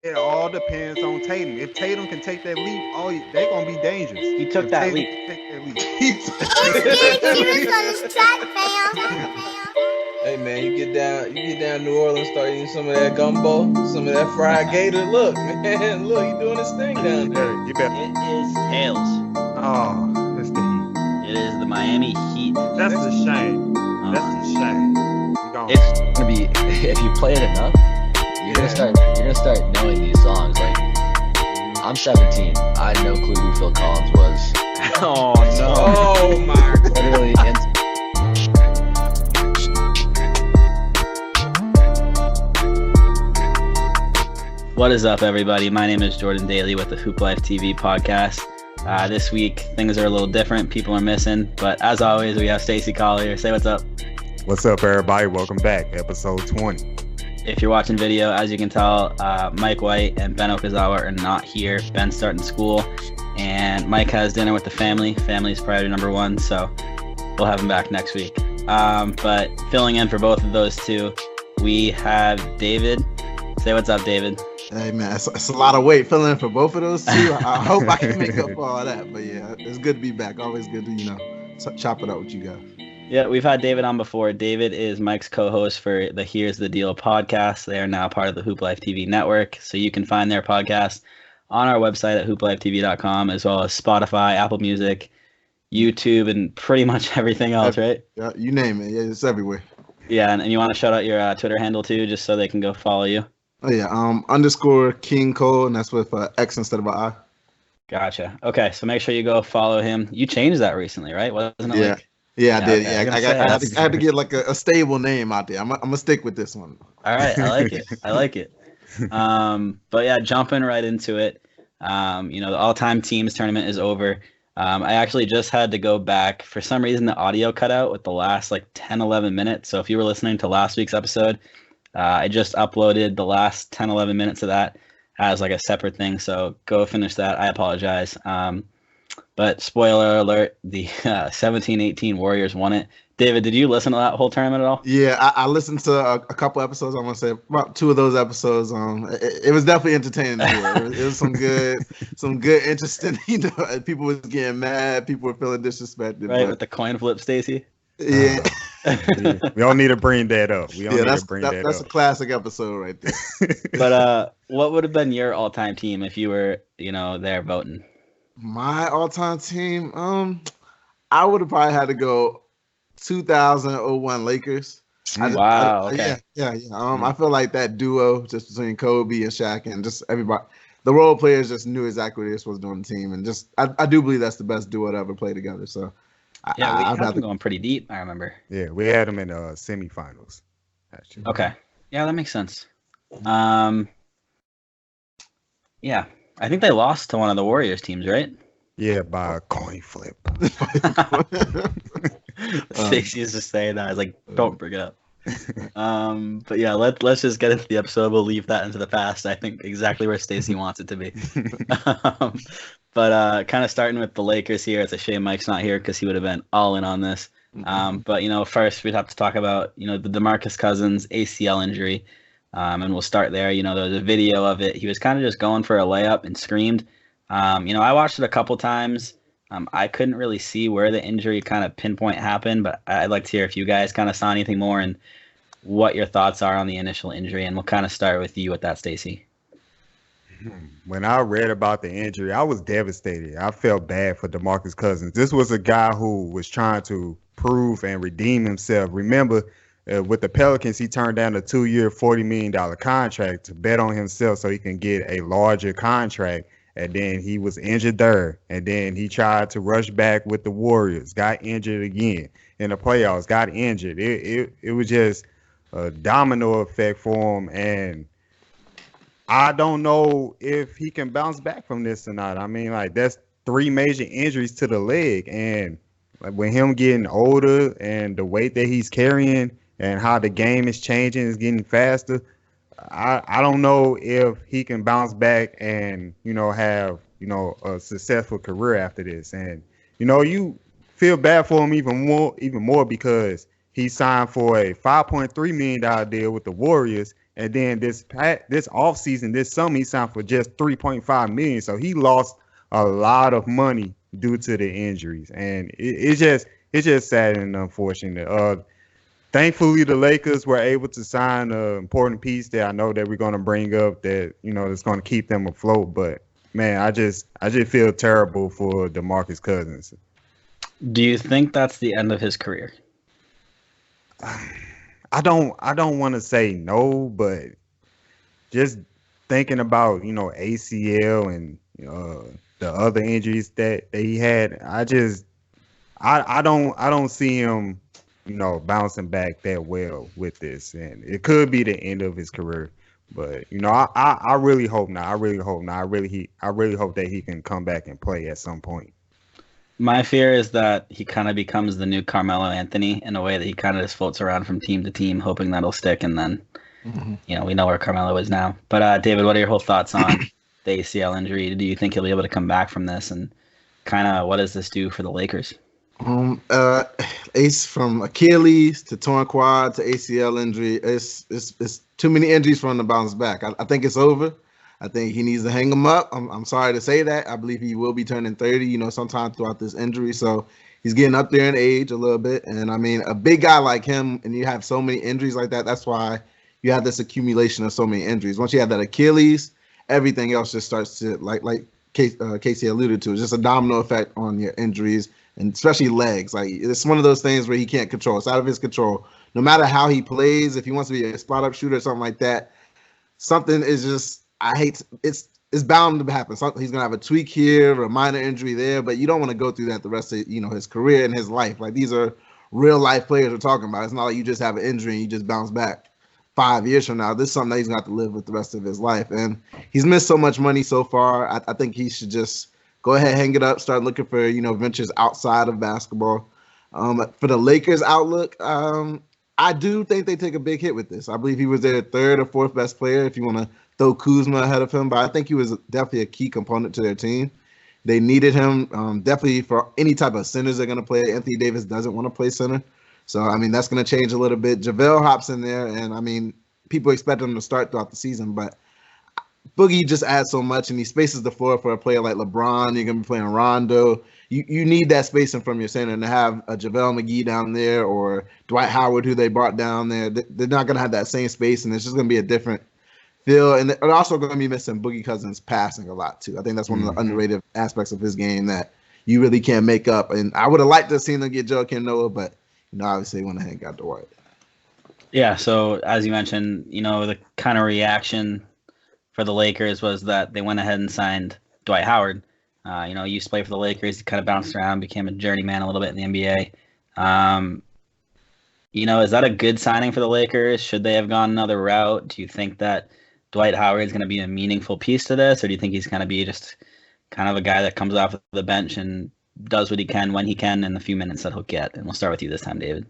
It all depends on Tatum. If Tatum can take that leap, they're gonna be dangerous. He took if that Tatum leap. Can take that leap. It's Juice on this track, fam. Hey man, you get down New Orleans, start eating some of that gumbo, some of that fried gator. Look, man, look, you doing this thing down there. You better. It is Tails. Oh, that's the Heat. It is the Miami Heat. That's a shame. That's a shame. You gone. It's gonna be if you play it enough, you're gonna start knowing these songs. Like I'm 17, I had no clue who Phil Collins was. Oh no! Oh my! Literally, What is up, everybody? My name is Jordan Daly with the HoopLifeTV Podcast. This week, things are a little different. People are missing. But as always, we have Stacey Collier. Say what's up. What's up, everybody? Welcome back. Episode 20. If you're watching video, as you can tell, Mike White and Ben Okazawa are not here. Ben's starting school, and Mike has dinner with the family. Family's priority number one, so we'll have him back next week. But filling in for both of those two, we have David. Say what's up, David. Hey man, it's a lot of weight filling in for both of those two. I hope I can make up for all that. But yeah, it's good to be back. Always good to chop it up with you guys. Yeah, we've had David on before. David is Mike's co-host for the Here's the Deal podcast. They are now part of the Hoop Life TV network, so you can find their podcast on our website at hooplifetv.com, as well as Spotify, Apple Music, YouTube, and pretty much everything else, right? Yeah, you name it. Yeah, it's everywhere. Yeah, and you want to shout out your Twitter handle too, just so they can go follow you? Oh yeah, _ King Cole, and that's with X instead of an I. Gotcha. Okay, so make sure you go follow him. You changed that recently, right? Wasn't it Yeah. like... Yeah, I did. Okay, I had to get like a stable name out there. I'm gonna stick with this one. All right, I like it. I like it. But yeah, jumping right into it. The all-time teams tournament is over. I actually just had to go back. For some reason, the audio cut out with the last 10, 11 minutes. So if you were listening to last week's episode, I just uploaded the last 10, 11 minutes of that as a separate thing. So go finish that. I apologize. But spoiler alert, the 17-18 Warriors won it. David, did you listen to that whole tournament at all? Yeah, I listened to a couple episodes. I want to say about two of those episodes. It was definitely entertaining. It was some good, interesting. People was getting mad. People were feeling disrespected. Right, with the coin flip, Stacey. Yeah. We don't need to bring that up. That's a classic episode right there. But what would have been your all-time team if you were, there voting? My all-time team, I would have probably had to go 2001 Lakers. Wow. Okay. Yeah. I feel like that duo just between Kobe and Shaq and just everybody, the role players just knew exactly what they were supposed to do on the team, and just I do believe that's the best duo to ever play together. So we had them going pretty deep. I remember. Yeah, we had them in semifinals. Actually. Okay. Yeah, that makes sense. Yeah. I think they lost to one of the Warriors teams, right? Yeah, by a coin flip. Stacey's just saying that. I was like, don't bring it up. But yeah, let's just get into the episode. We'll leave that into the past. I think exactly where Stacey wants it to be. But kind of starting with the Lakers here. It's a shame Mike's not here because he would have been all in on this. But first we'd have to talk about the DeMarcus Cousins ACL injury. And we'll start there. There was a video of it. He was kind of just going for a layup and screamed. I watched it a couple times. I couldn't really see where the injury kind of pinpoint happened, but I'd like to hear if you guys kind of saw anything more and what your thoughts are on the initial injury. And we'll kind of start with you with that, Stacey. When I read about the injury, I was devastated. I felt bad for DeMarcus Cousins. This was a guy who was trying to prove and redeem himself. Remember, with the Pelicans, he turned down a 2-year, $40 million contract to bet on himself so he can get a larger contract. And then he was injured there. And then he tried to rush back with the Warriors, got injured again in the playoffs, got injured. It was just a domino effect for him. And I don't know if he can bounce back from this or not. I mean, that's 3 major injuries to the leg. And with him getting older and the weight that he's carrying, and how the game is changing, is getting faster. I don't know if he can bounce back and, have, a successful career after this. And, you feel bad for him even more because he signed for a $5.3 million deal with the Warriors, And then this offseason, this summer, he signed for just $3.5 million. So he lost a lot of money due to the injuries, and it's just sad and unfortunate. Thankfully, the Lakers were able to sign an important piece that I know that we're going to bring up that, that's going to keep them afloat. But man, I just feel terrible for DeMarcus Cousins. Do you think that's the end of his career? I don't want to say no, but just thinking about ACL and the other injuries that he had, I don't see him bouncing back that well with this, and it could be the end of his career. But I really hope not. I really hope not. I really hope that he can come back and play at some point. My fear is that he kind of becomes the new Carmelo Anthony in a way that he kind of just floats around from team to team, hoping that'll stick, and then we know where Carmelo is now. But David, what are your whole thoughts on the ACL injury? Do you think he'll be able to come back from this, and kind of what does this do for the Lakers? Ace, from Achilles to torn quad to ACL injury, it's too many injuries for him to bounce back. I think it's over. I think he needs to hang him up. I'm sorry to say that. I believe he will be turning 30, sometime throughout this injury. So he's getting up there in age a little bit. And I mean, a big guy like him, and you have so many injuries like that, that's why you have this accumulation of so many injuries. Once you have that Achilles, everything else just starts to, like Casey alluded to, it's just a domino effect on your injuries, and especially legs. Like, it's one of those things where he can't control. It's out of his control. No matter how he plays, if he wants to be a spot-up shooter or something like that, something is just, it's bound to happen. He's gonna have a tweak here, or a minor injury there, but you don't want to go through that the rest of his career and his life. Like, these are real life players we're talking about. It's not like you just have an injury and you just bounce back 5 years from now. This is something that he's gonna have to live with the rest of his life. And he's missed so much money so far. I think he should just go ahead, hang it up, start looking for ventures outside of basketball. For the Lakers' outlook, I do think they take a big hit with this. I believe he was their third or fourth best player, if you want to throw Kuzma ahead of him, but I think he was definitely a key component to their team. They needed him definitely for any type of centers they're going to play. Anthony Davis doesn't want to play center. So, I mean, that's going to change a little bit. JaVale hops in there, and, I mean, people expect him to start throughout the season, but Boogie just adds so much, and he spaces the floor for a player like LeBron. You're going to be playing Rondo. You need that spacing from your center, and to have a JaVale McGee down there or Dwight Howard, who they brought down there, they're not going to have that same space, and it's just going to be a different feel. And they're also going to be missing Boogie Cousins passing a lot, too. I think that's one of the underrated aspects of his game that you really can't make up. And I would have liked to have seen them get Joakim Noah, but, obviously they went ahead and got Dwight. Yeah, so as you mentioned, the kind of reaction for the Lakers was that they went ahead and signed Dwight Howard. He used to play for the Lakers. He kind of bounced around, became a journeyman a little bit in the NBA. Is that a good signing for the Lakers? Should they have gone another route? Do you think that Dwight Howard is going to be a meaningful piece to this, or do you think he's going to be just kind of a guy that comes off the bench and does what he can when he can in the few minutes that he'll get? And we'll start with you this time, David.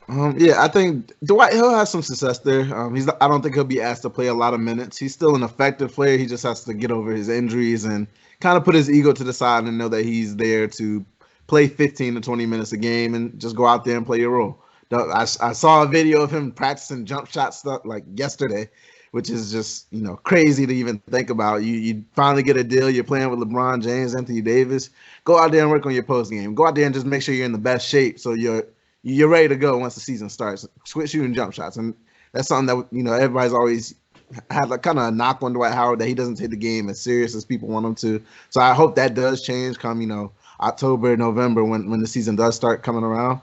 I think Dwight, he'll have some success there. I don't think he'll be asked to play a lot of minutes. He's still an effective player. He just has to get over his injuries and kind of put his ego to the side and know that he's there to play 15 to 20 minutes a game and just go out there and play your role. I saw a video of him practicing jump shot stuff like yesterday, which is just, crazy to even think about. You finally get a deal. You're playing with LeBron James, Anthony Davis. Go out there and work on your post game. Go out there and just make sure you're in the best shape so you're ready to go once the season starts. Quit shooting jump shots. And that's something that, everybody's always had kind of a knock on Dwight Howard, that he doesn't take the game as serious as people want him to. So I hope that does change come, October, November, when the season does start coming around.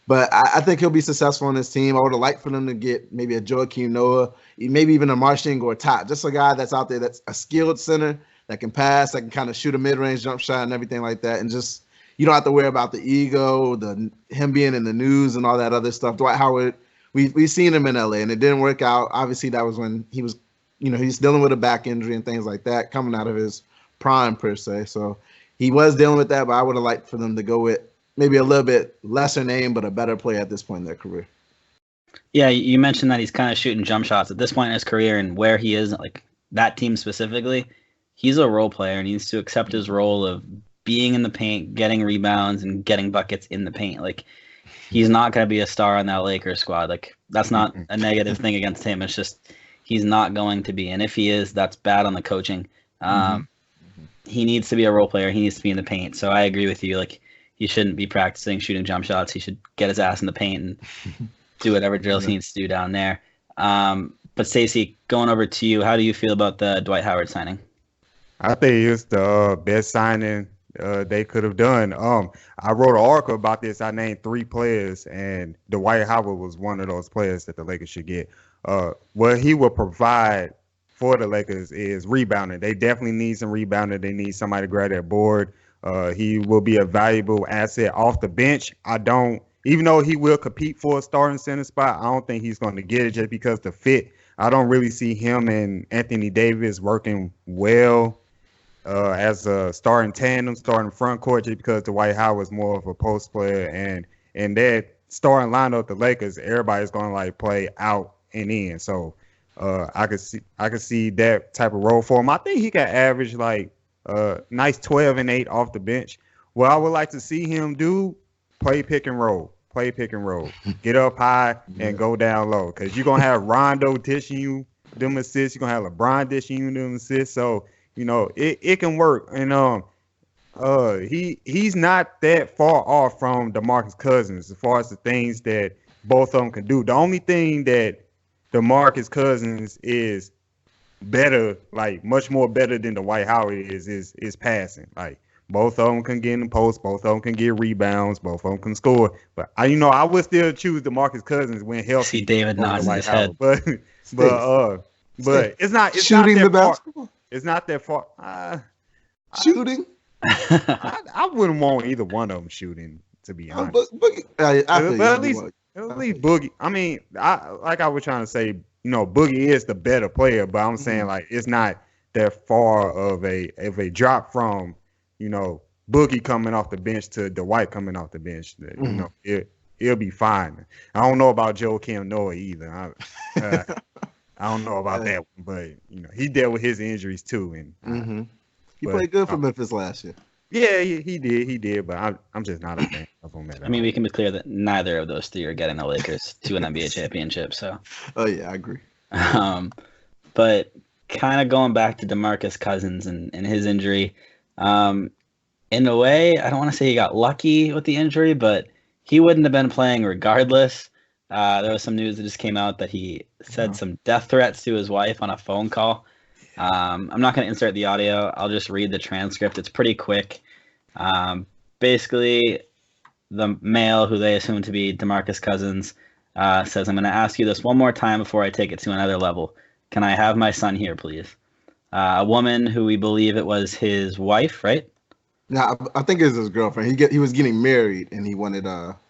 But I think he'll be successful on this team. I would have liked for them to get maybe a Joakim Noah, maybe even a Marcin Gortat, just a guy that's out there that's a skilled center that can pass, that can kind of shoot a mid-range jump shot and everything like that. And just, you don't have to worry about the ego, him being in the news and all that other stuff. Dwight Howard, we've seen him in LA and it didn't work out. Obviously, that was when he was, he's dealing with a back injury and things like that, coming out of his prime per se. So he was dealing with that, but I would have liked for them to go with maybe a little bit lesser name, but a better player at this point in their career. Yeah, you mentioned that he's kind of shooting jump shots at this point in his career, and where he is, like that team specifically, he's a role player and he needs to accept his role of being in the paint, getting rebounds, and getting buckets in the paint. Like, he's not going to be a star on that Lakers squad. Like, that's not a negative thing against him. It's just he's not going to be. And if he is, that's bad on the coaching. He needs to be a role player. He needs to be in the paint. So I agree with you. Like, he shouldn't be practicing shooting jump shots. He should get his ass in the paint and do whatever drills he needs to do down there. But Stacey, going over to you, how do you feel about the Dwight Howard signing? I think it's the best signing they could have done. I wrote an article about this. I named 3 players, and Dwight Howard was one of those players that the Lakers should get. What he will provide for the Lakers is rebounding. They definitely need some rebounding. They need somebody to grab that board. He will be a valuable asset off the bench. Even though he will compete for a starting center spot, I don't think he's going to get it just because the fit. I don't really see him and Anthony Davis working well as a starting tandem, starting front court, just because Dwight Howard is more of a post player. And in that starting lineup, the Lakers, everybody's going to like play out and in. So I could see that type of role for him. I think he can average like nice 12 and 8 off the bench. What I would like to see him do, play pick and roll. Get up high and go down low. Because you're going to have Rondo dishing you them assists. You're going to have LeBron dishing you them assists. So, it can work. And he's not that far off from DeMarcus Cousins as far as the things that both of them can do. The only thing that DeMarcus Cousins is better, like much more better than Dwight Howard is passing. Like, both of them can get in the post. Both of them can get rebounds. Both of them can score. But I would still choose DeMarcus Cousins when healthy. See David nodding his head. But it's not shooting not that the basketball. Far. It's not that far. Shooting. I wouldn't want either one of them shooting, to be honest. But at least Boogie. I mean, I was trying to say, Boogie is the better player, but I'm saying like it's not that far of a drop from. Boogie coming off the bench to Dwight coming off the bench. It'll be fine. I don't know about Joakim Noah either. I don't know about that one, but he dealt with his injuries too, and he played good for Memphis last year. Yeah, he did, but I'm just not a fan of him. I mean, we can be clear that neither of those 3 are getting the Lakers to an NBA championship. So. Oh yeah, I agree. But kind of going back to DeMarcus Cousins and his injury. In a way, I don't want to say he got lucky with the injury, but he wouldn't have been playing regardless. There was some news that just came out that he said some death threats to his wife on a phone call. I'm not going to insert the audio. I'll just read the transcript. It's pretty quick. Basically, the male, who they assume to be DeMarcus Cousins, says, "I'm going to ask you this one more time before I take it to another level. Can I have my son here, please?" A woman who we believe it was his wife, right? Yeah, I think it was his girlfriend. He was getting married, and he wanted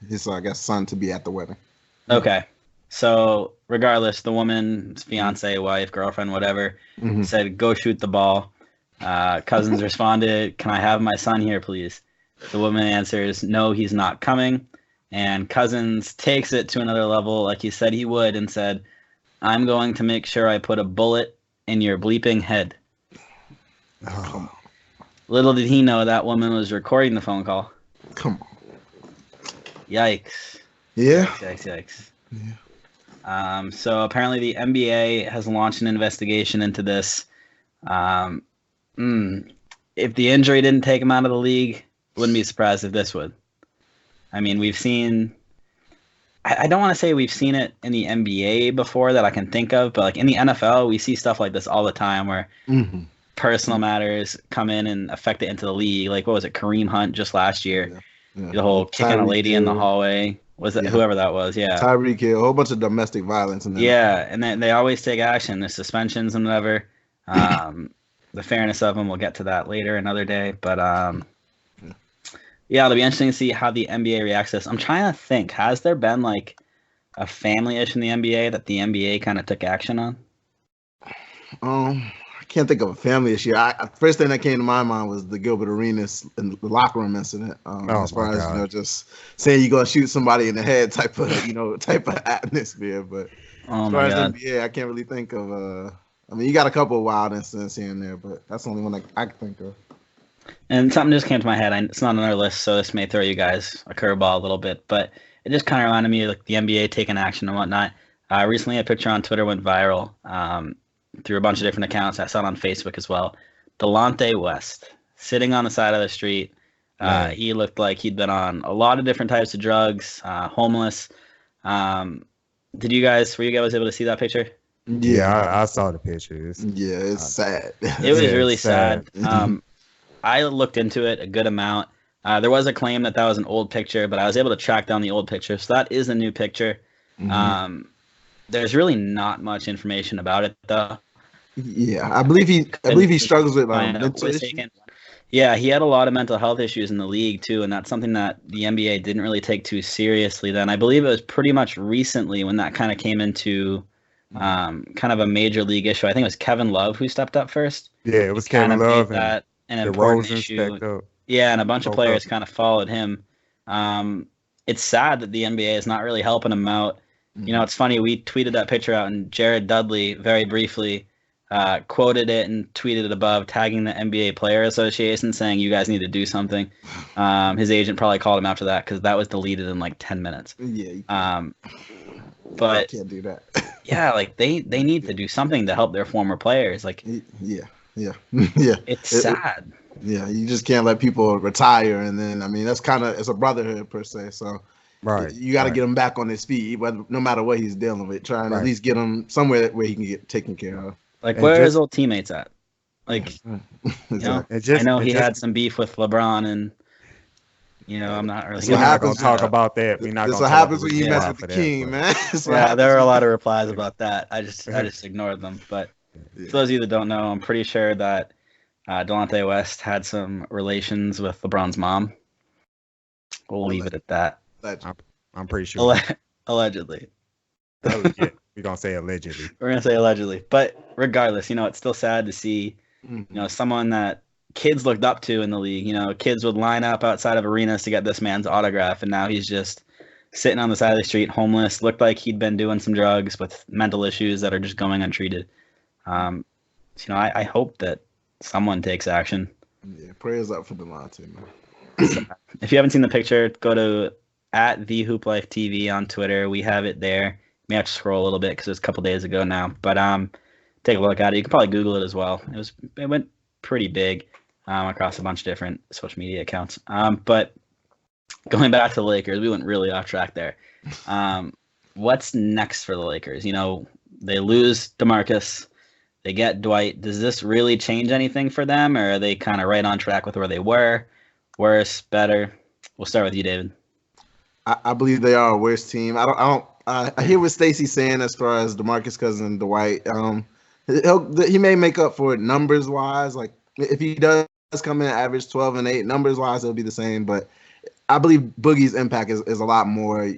his son to be at the wedding. Okay, so regardless, the woman's fiance, wife, girlfriend, whatever, said, "Go shoot the ball." Cousins responded, "Can I have my son here, please?" The woman answers, "No, he's not coming." And Cousins takes it to another level, like he said he would, and said, "I'm going to make sure I put a bullet in your bleeping head." Oh. Little did he know that woman was recording the phone call. Come on. Yikes. Yeah. Yikes. Yeah. So apparently the NBA has launched an investigation into this. If the injury didn't take him out of the league, wouldn't be surprised if this would. I mean, we've seen... I don't want to say we've seen it in the NBA before that I can think of, but like in the NFL, we see stuff like this all the time where personal matters come in and affect it into the league. Like, what was it, Kareem Hunt just last year? Yeah. The whole kicking a lady in the hallway. Was it whoever that was? Yeah. Tyreek Hill, a whole bunch of domestic violence. Yeah, and then they always take action. There's suspensions and whatever. The fairness of them, we'll get to that later another day. But yeah, it'll be interesting to see how the NBA reacts to this. I'm trying to think, has there been like a family issue in the NBA that the NBA kind of took action on? I can't think of a family issue. First thing that came to my mind was the Gilbert Arenas and the locker room incident. As far as just saying you're gonna shoot somebody in the head type of atmosphere. But as far as NBA, I can't really think of. I mean, you got a couple of wild incidents here and there, but that's the only one I can think of. And something just came to my head. It's not on our list, so this may throw you guys a curveball a little bit, but it just kind of reminded me of like the NBA taking action and whatnot. Recently, a picture on Twitter went viral through a bunch of different accounts. I saw it on Facebook as well. Delonte West sitting on the side of the street. He looked like he'd been on a lot of different types of drugs, homeless. Were you guys able to see that picture? Yeah, I saw the picture. It's sad. It was really sad. I looked into it a good amount. There was a claim that was an old picture, but I was able to track down the old picture. So that is a new picture. There's really not much information about it, though. Yeah, I believe he struggles with mental issues. Yeah, he had a lot of mental health issues in the league too, and that's something that the NBA didn't really take too seriously then. I believe it was pretty much recently when that kind of came into kind of a major league issue. I think it was Kevin Love who stepped up first. Yeah, it was Kevin Love and an important issue. Yeah, and a bunch of players kind of followed him. It's sad that the NBA is not really helping him out. You know, it's funny, we tweeted that picture out, and Jared Dudley very briefly quoted it and tweeted it above, tagging the NBA Player Association, saying, you guys need to do something. His agent probably called him after that because that was deleted in like 10 minutes. Yeah. But can't do that. Yeah, like they need to do something to help their former players. Like, yeah. It's sad. Yeah, you just can't let people retire, and then that's it's a brotherhood per se. So right, you got to get him back on his feet, no matter what he's dealing with. Trying to at least get him somewhere where he can get taken care of. Like, where are his old teammates at? Like, I know he had some beef with LeBron, and I'm not really. We're not gonna talk about that. We're not. That's what happens when you mess with the king, man. Yeah, there were a lot of replies about that. I just ignored them. But for those of you that don't know, I'm pretty sure that Delonte West had some relations with LeBron's mom. We'll leave it at that. I'm pretty sure. Allegedly. We're gonna say allegedly. We're gonna say allegedly, but regardless, it's still sad to see, someone that kids looked up to in the league. Kids would line up outside of arenas to get this man's autograph, and now he's just sitting on the side of the street, homeless. Looked like he'd been doing some drugs with mental issues that are just going untreated. I hope that someone takes action. Yeah, prayers up for Delonte, man. If you haven't seen the picture, go to @HoopLifeTV on Twitter. We have it there. You may have to scroll a little bit because it was a couple days ago now, but take a look at it. You can probably Google it as well. It went pretty big across a bunch of different social media accounts. But going back to the Lakers, we went really off track there. What's next for the Lakers? They lose DeMarcus, they get Dwight. Does this really change anything for them, or are they kind of right on track with where they were? Worse, better? We'll start with you, David. I believe they are a worse team. I hear what Stacey's saying as far as DeMarcus Cousins and Dwight. He may make up for it numbers wise. Like if he does come in average 12 and 8, numbers wise it'll be the same. But I believe Boogie's impact is a lot more.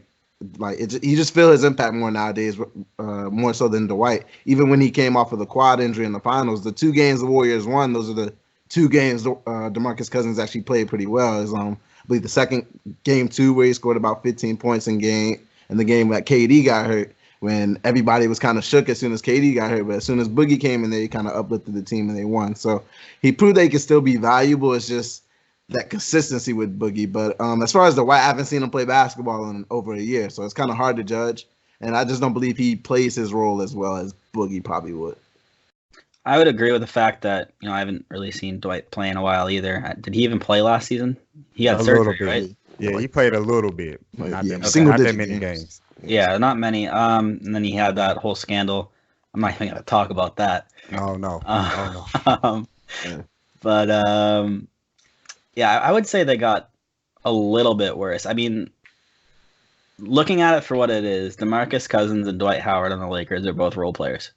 Like you just feel his impact more nowadays, more so than Dwight. Even when he came off of the quad injury in the finals, the 2 games the Warriors won, those are the 2 games DeMarcus Cousins actually played pretty well. It was, I believe the second game 2 where he scored about 15 points in the game that KD got hurt, when everybody was kind of shook as soon as KD got hurt. But as soon as Boogie came in, they kind of uplifted the team and they won. So he proved they could still be valuable. It's just that consistency with Boogie. But as far as Dwight, I haven't seen him play basketball in over a year, so it's kind of hard to judge. And I just don't believe he plays his role as well as Boogie probably would. I would agree with the fact that I haven't really seen Dwight play in a while either. Did he even play last season? He got surgery, right? Yeah, he played a little bit, but not that many games. Yeah, not many. And then he had that whole scandal. I'm not even gonna talk about that. Oh no. But I would say they got a little bit worse. I mean, looking at it for what it is, DeMarcus Cousins and Dwight Howard on the Lakers are both role players.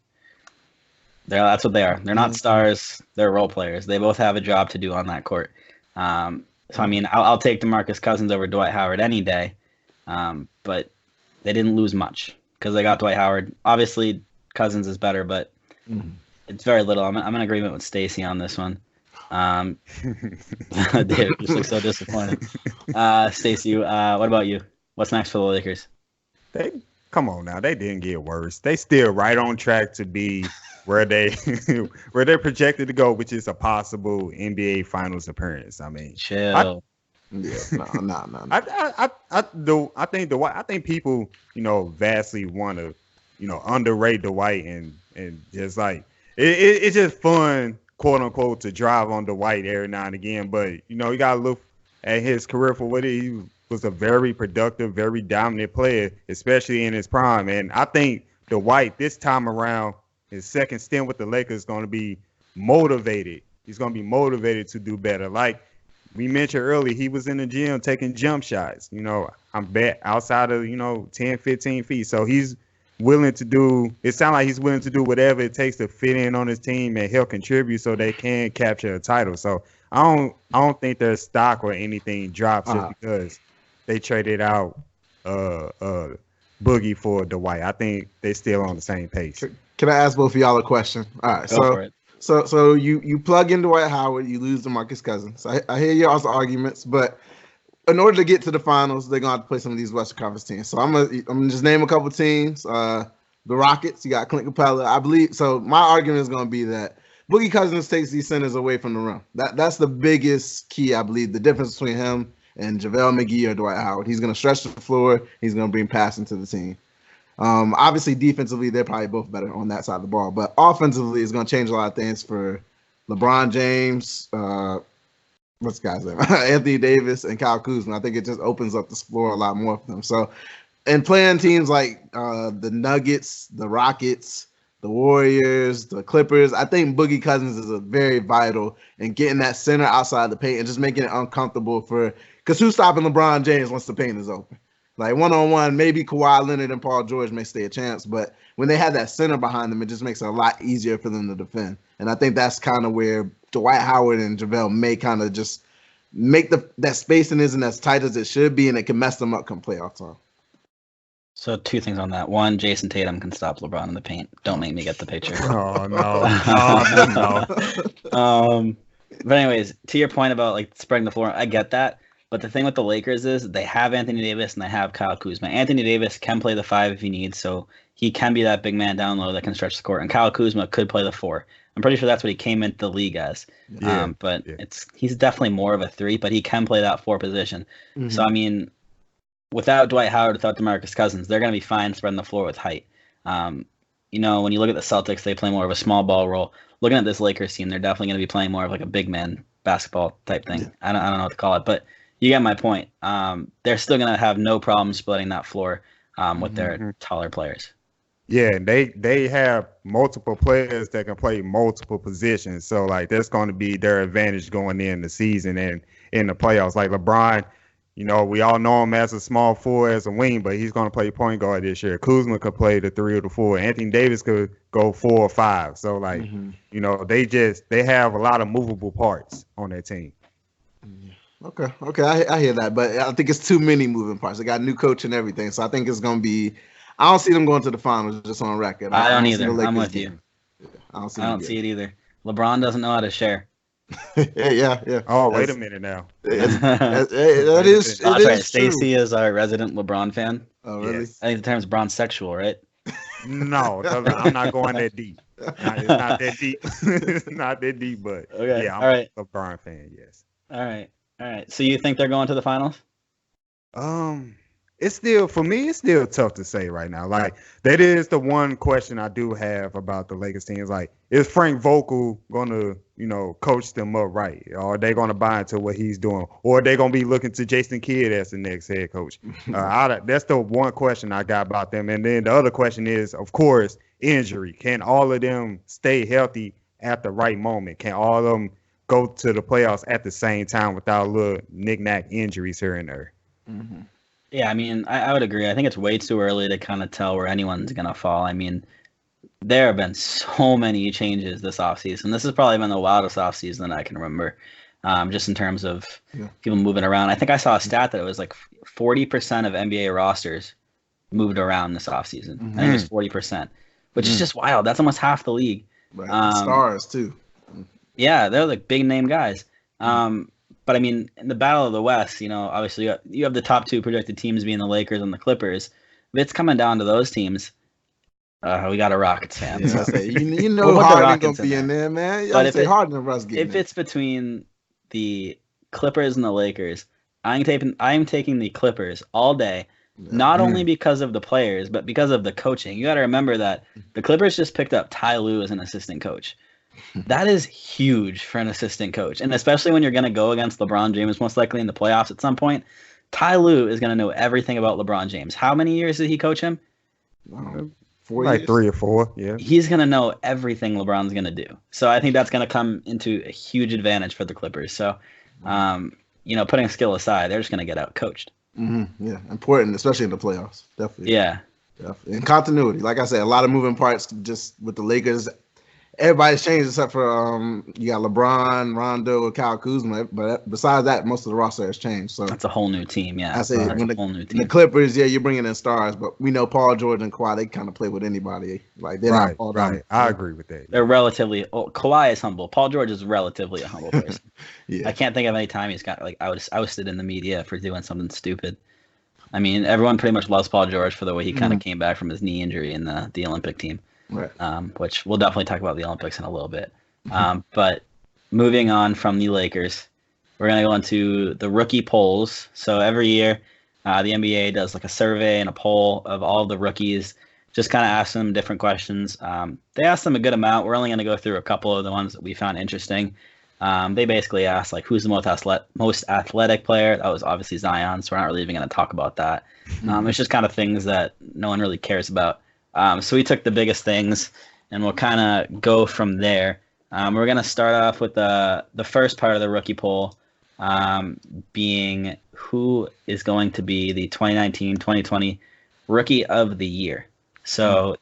That's what they are. They're not stars. They're role players. They both have a job to do on that court. So, I mean, I'll take DeMarcus Cousins over Dwight Howard any day. But they didn't lose much because they got Dwight Howard. Obviously, Cousins is better, but it's very little. I'm in agreement with Stacey on this one. David just looks so disappointed. Stacey, what about you? What's next for the Lakers? Come on now. They didn't get worse. They still right on track to be where they're projected to go, which is a possible NBA Finals appearance. I mean, chill. No. I think people, vastly want to underrate Dwight and just like it's just fun, quote unquote, to drive on Dwight every now and again. But you gotta look at his career for what he was a very productive, very dominant player, especially in his prime. And I think Dwight this time around, his second stint with the Lakers, is going to be motivated. He's going to be motivated to do better. Like we mentioned earlier, he was in the gym taking jump shots. I'm bet outside of 10, 15 feet. So he's willing to do. It sounds like he's willing to do whatever it takes to fit in on his team and help contribute so they can capture a title. So I don't think their stock or anything drops just because they traded out Boogie for Dwight. I think they're still on the same page. Can I ask both of y'all a question? All right, so you plug in Dwight Howard, you lose DeMarcus Cousins. I hear y'all's arguments, but in order to get to the finals, they're gonna have to play some of these Western Conference teams. So I'm gonna just name a couple teams. The Rockets, you got Clint Capella, I believe. So my argument is gonna be that Boogie Cousins takes these centers away from the rim. That's the biggest key, I believe. The difference between him and JaVale McGee or Dwight Howard. He's going to stretch the floor. He's going to bring passing to the team. Obviously, defensively, they're probably both better on that side of the ball. But offensively, it's going to change a lot of things for LeBron James, what's the guy's name? Anthony Davis, and Kyle Kuzma. I think it just opens up the floor a lot more for them. So, and playing teams like the Nuggets, the Rockets, the Warriors, the Clippers, I think Boogie Cousins is a very vital in getting that center outside the paint and just making it uncomfortable because who's stopping LeBron James once the paint is open? Like one-on-one, maybe Kawhi Leonard and Paul George may stay a chance, but when they have that center behind them, it just makes it a lot easier for them to defend. And I think that's kind of where Dwight Howard and JaVale may kind of just make that spacing isn't as tight as it should be, and it can mess them up come playoff time. So two things on that. One, Jason Tatum can stop LeBron in the paint. Don't make me get the picture. Oh, no. But anyways, to your point about like spreading the floor, I get that. But the thing with the Lakers is they have Anthony Davis and they have Kyle Kuzma. Anthony Davis can play the 5 if he needs, so he can be that big man down low that can stretch the court. And Kyle Kuzma could play the 4. I'm pretty sure that's what he came into the league as. He's definitely more of a 3, but he can play that 4 position. Mm-hmm. So, I mean, without Dwight Howard, without DeMarcus Cousins, they're going to be fine spreading the floor with height. When you look at the Celtics, they play more of a small ball role. Looking at this Lakers team, they're definitely going to be playing more of like a big man basketball type thing. Yeah. I don't know what to call it, but you get my point. They're still going to have no problem splitting that floor with their taller players. Yeah, and they have multiple players that can play multiple positions. So, like, that's going to be their advantage going in the season and in the playoffs. Like LeBron, we all know him as a small forward, as a wing, but he's going to play point guard this year. Kuzma could play the 3 or the 4. Anthony Davis could go 4 or 5. So, like, they have a lot of movable parts on their team. Okay, I hear that, but I think it's too many moving parts. They got a new coach and everything, so I think it's going to be – I don't see them going to the finals just on record. I don't either. I'm with you. I don't see it either. LeBron doesn't know how to share. Yeah. Oh, wait a minute now. That is right. Stacey is our resident LeBron fan. Oh, really? Yes. I think the term's Bron sexual, right? No, I'm not going that deep. It's not that deep. It's not that deep, but yeah, I'm a LeBron fan, yes. All right. So you think they're going to the finals? It's still, for me, it's still tough to say right now. Like, that is the one question I do have about the Lakers team. Is like, is Frank Vogel going to, coach them up right? Or are they going to buy into what he's doing? Or are they going to be looking to Jason Kidd as the next head coach? That's the one question I got about them. And then the other question is, of course, injury. Can all of them stay healthy at the right moment? Can all of them go to the playoffs at the same time without little knick-knack injuries here and there? Mm-hmm. Yeah, I mean, I would agree. I think it's way too early to kind of tell where anyone's going to fall. I mean, there have been so many changes this offseason. This has probably been the wildest offseason I can remember, just in terms of people moving around. I think I saw a stat that it was like 40% of NBA rosters moved around this offseason. I think it was 40%, which is just wild. That's almost half the league. Right. Stars, too. Yeah, they're like big-name guys. But, I mean, in the Battle of the West, obviously you have the top 2 projected teams being the Lakers and the Clippers. If it's coming down to those teams, we got a Rockets fan. Yeah, so. We'll Harden going to be in there, man. But if Harden and Russ getting it's between the Clippers and the Lakers, I'm taking the Clippers all day. Not only because of the players, but because of the coaching. You got to remember that the Clippers just picked up Ty Lue as an assistant coach. That is huge for an assistant coach. And especially when you're going to go against LeBron James, most likely in the playoffs at some point, Ty Lue is going to know everything about LeBron James. How many years did he coach him? 4 like years. 3 or 4. Yeah. He's going to know everything LeBron's going to do. So I think that's going to come into a huge advantage for the Clippers. So, putting skill aside, they're just going to get out coached. Mm-hmm. Yeah, important, especially in the playoffs. Definitely. Yeah. Definitely. And continuity. Like I said, a lot of moving parts just with the Lakers. Everybody's changed except for you got LeBron, Rondo, Kyle Kuzma. But besides that, most of the roster has changed. So that's a whole new team. Yeah. I say that's a whole new team. The Clippers, you're bringing in stars, but we know Paul George and Kawhi, they kind of play with anybody. Like they're not all right. I agree with that. They're relatively. Kawhi is humble. Paul George is relatively a humble person. Yeah. I can't think of any time he's got ousted in the media for doing something stupid. I mean, everyone pretty much loves Paul George for the way he kind of came back from his knee injury in the Olympic team. Right. Which we'll definitely talk about the Olympics in a little bit. But moving on from the Lakers, we're going to go into the rookie polls. So every year, the NBA does like a survey and a poll of all the rookies, just kind of ask them different questions. They ask them a good amount. We're only going to go through a couple of the ones that we found interesting. They basically asked, like, who's the most athletic player? That was obviously Zion, so we're not really even going to talk about that. It's just kind of things that no one really cares about. So we took the biggest things, and we'll kind of go from there. We're going to start off with the first part of the rookie poll, being who is going to be the 2019-2020 Rookie of the Year. So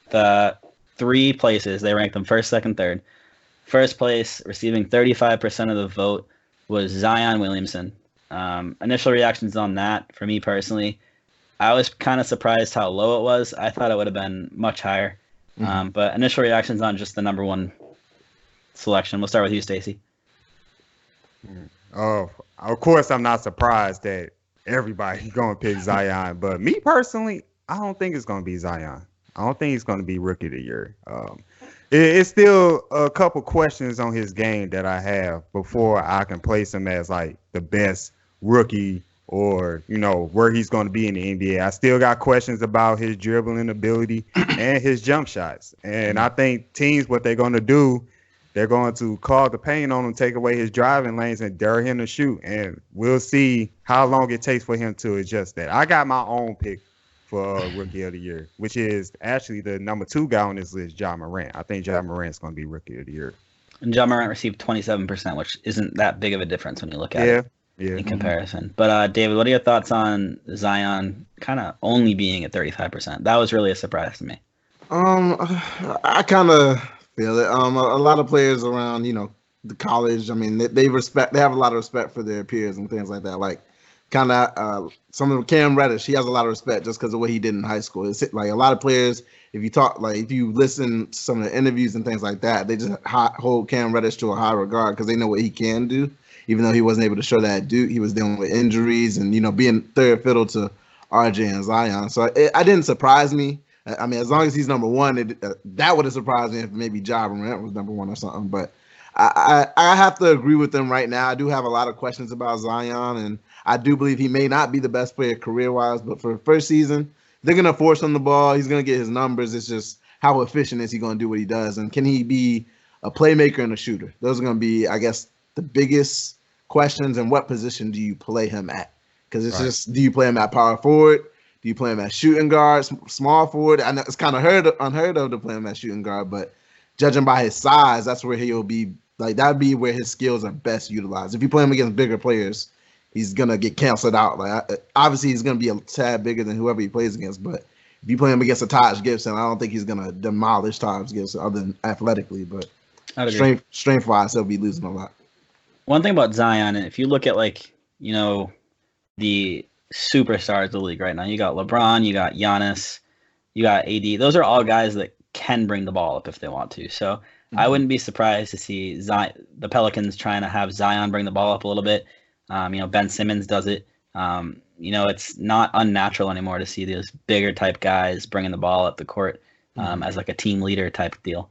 the 3 places, they ranked them first, second, third. First place, receiving 35% of the vote, was Zion Williamson. Initial reactions on that, for me personally, I was kind of surprised how low it was. I thought it would have been much higher. But initial reactions on just the number 1 selection. We'll start with you, Stacey. Of course, I'm not surprised that everybody's going to pick Zion. But me personally, I don't think it's going to be Zion. I don't think he's going to be Rookie of the Year. It's still a couple questions on his game that I have before I can place him as like the best rookie or, where he's going to be in the NBA. I still got questions about his dribbling ability and his jump shots. And I think teams, what they're going to do, they're going to call the paint on him, take away his driving lanes, and dare him to shoot. And we'll see how long it takes for him to adjust that. I got my own pick for Rookie of the Year, which is actually the number 2 guy on this list, Ja Morant. I think Ja Morant's going to be Rookie of the Year. And Ja Morant received 27%, which isn't that big of a difference when you look at it in comparison. But David, what are your thoughts on Zion kind of only being at 35%? That was really a surprise to me. I kind of feel it. A lot of players around, the college, I mean, they have a lot of respect for their peers and things like that. Like, kind of some of Cam Reddish, he has a lot of respect just because of what he did in high school. It's like a lot of players, if you listen to some of the interviews and things like that, they just hold Cam Reddish to a high regard because they know what he can do, even though he wasn't able to show that at Duke. He was dealing with injuries and, being third fiddle to RJ and Zion. So it didn't surprise me. I mean, as long as he's number 1, that would have surprised me if maybe Ja Morant was number 1 or something. But I have to agree with them right now. I do have a lot of questions about Zion, and I do believe he may not be the best player career-wise, but for the first season, they're going to force him the ball. He's going to get his numbers. It's just how efficient is he going to do what he does, and can he be a playmaker and a shooter? Those are going to be, I guess, the biggest questions. And what position do you play him at? Because it's just, do you play him at power forward? Do you play him at shooting guard, small forward? I know it's kind of unheard of to play him at shooting guard, but judging by his size, that's where he'll be. Like, that would be where his skills are best utilized. If you play him against bigger players, he's going to get canceled out. Like, obviously, he's going to be a tad bigger than whoever he plays against, but if you play him against a Taj Gibson, I don't think he's going to demolish Taj Gibson other than athletically, but strength-wise, he'll be losing a lot. One thing about Zion, if you look at, the superstars of the league right now, you got LeBron, you got Giannis, you got AD. Those are all guys that can bring the ball up if they want to. So I wouldn't be surprised to see the Pelicans trying to have Zion bring the ball up a little bit. Ben Simmons does it. It's not unnatural anymore to see those bigger type guys bringing the ball up the court as like a team leader type deal.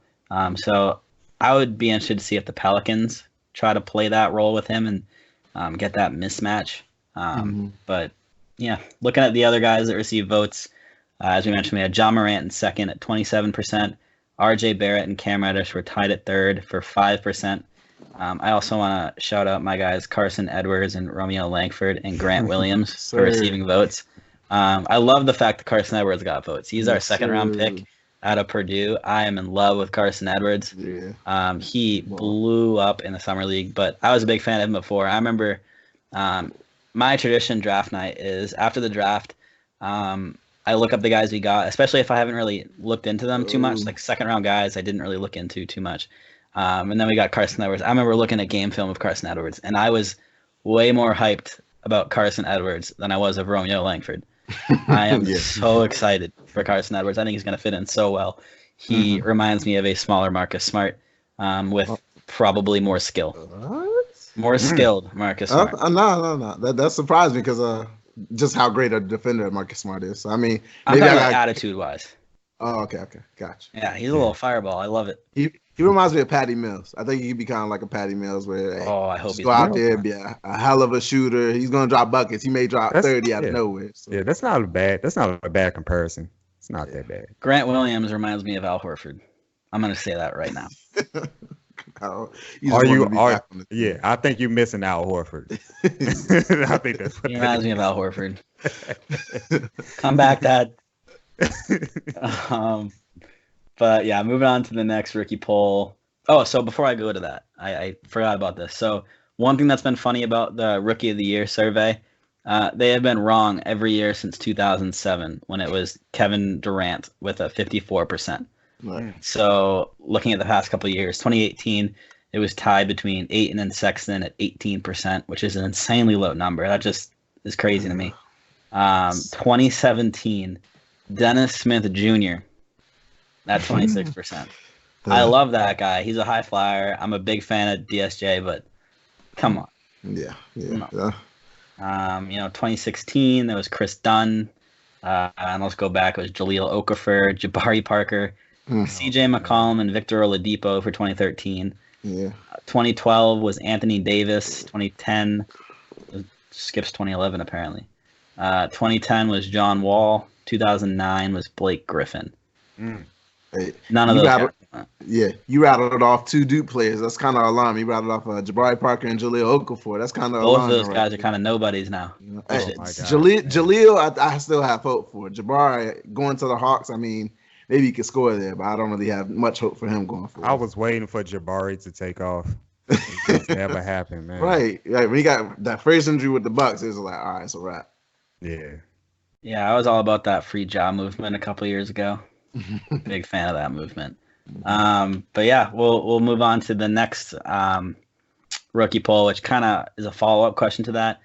So I would be interested to see if the Pelicans try to play that role with him and get that mismatch. But Yeah, looking at the other guys that received votes, as we mentioned, we had John Morant in second at 27%. RJ Barrett and Cam Reddish were tied at third for 5%. I also want to shout out my guys Carson Edwards and Romeo Langford and Grant Williams for receiving votes. I love the fact that Carson Edwards got votes. He's our second-round pick out of Purdue. I am in love with Carson Edwards. Yeah. He blew up in the summer league, but I was a big fan of him before. I remember my tradition draft night is after the draft, I look up the guys we got, especially if I haven't really looked into them too much. Like second-round guys I didn't really look into too much. And then we got Carson Edwards. I remember looking at game film of Carson Edwards, and I was way more hyped about Carson Edwards than I was of Romeo Langford. I am so excited for Carson Edwards. I think he's going to fit in so well. He reminds me of a smaller Marcus Smart with probably more skill. What? More skilled Marcus Smart. No. That surprised me because just how great a defender Marcus Smart is. So, I mean, I'm talking about attitude-wise. Oh, okay, gotcha. Yeah, he's a little fireball. I love it. He reminds me of Patty Mills. I think he could be kind of like a Patty Mills where I hope he's go out there, be a hell of a shooter. He's gonna drop buckets. He may drop 30 out of nowhere. So. Yeah, that's not a bad comparison. It's not that bad. Grant Williams reminds me of Al Horford. I'm gonna say that right now. I think you're missing Al Horford. I think that's what he reminds me of Al Horford. Come back, Dad. But yeah, moving on to the next rookie poll. Oh, so before I go to that, I forgot about this. So one thing that's been funny about the Rookie of the Year survey, they have been wrong every year since 2007 when it was Kevin Durant with a 54%. Right. So looking at the past couple of years, 2018, it was tied between Ayton and Sexton at 18%, which is an insanely low number. That just is crazy to me. 2017, Dennis Smith Jr., that's 26%. I love that guy. He's a high flyer. I'm a big fan of DSJ, but come on. Yeah. 2016, there was Chris Dunn. And let's go back. It was Jahlil Okafor, Jabari Parker, CJ McCollum, and Victor Oladipo for 2013. Yeah. 2012 was Anthony Davis. 2010 skips 2011 apparently. 2010 was John Wall. 2009 was Blake Griffin. Hey, none of those. You rattled off two Duke players. That's kind of alarming. You rattled off Jabari Parker and Jahlil Okafor. That's kind of both of those guys are kind of nobodies now. Hey, Jahlil, I still have hope for. Jabari going to the Hawks. I mean, maybe he could score there, but I don't really have much hope for him going forward. I was waiting for Jabari to take off. It just never happened, man. Right. When he got that first injury with the Bucks, it was like, all right, it's a wrap. Yeah, I was all about that free job movement a couple years ago. Big fan of that movement. But yeah, we'll move on to the next rookie poll, which kind of is a follow-up question to that.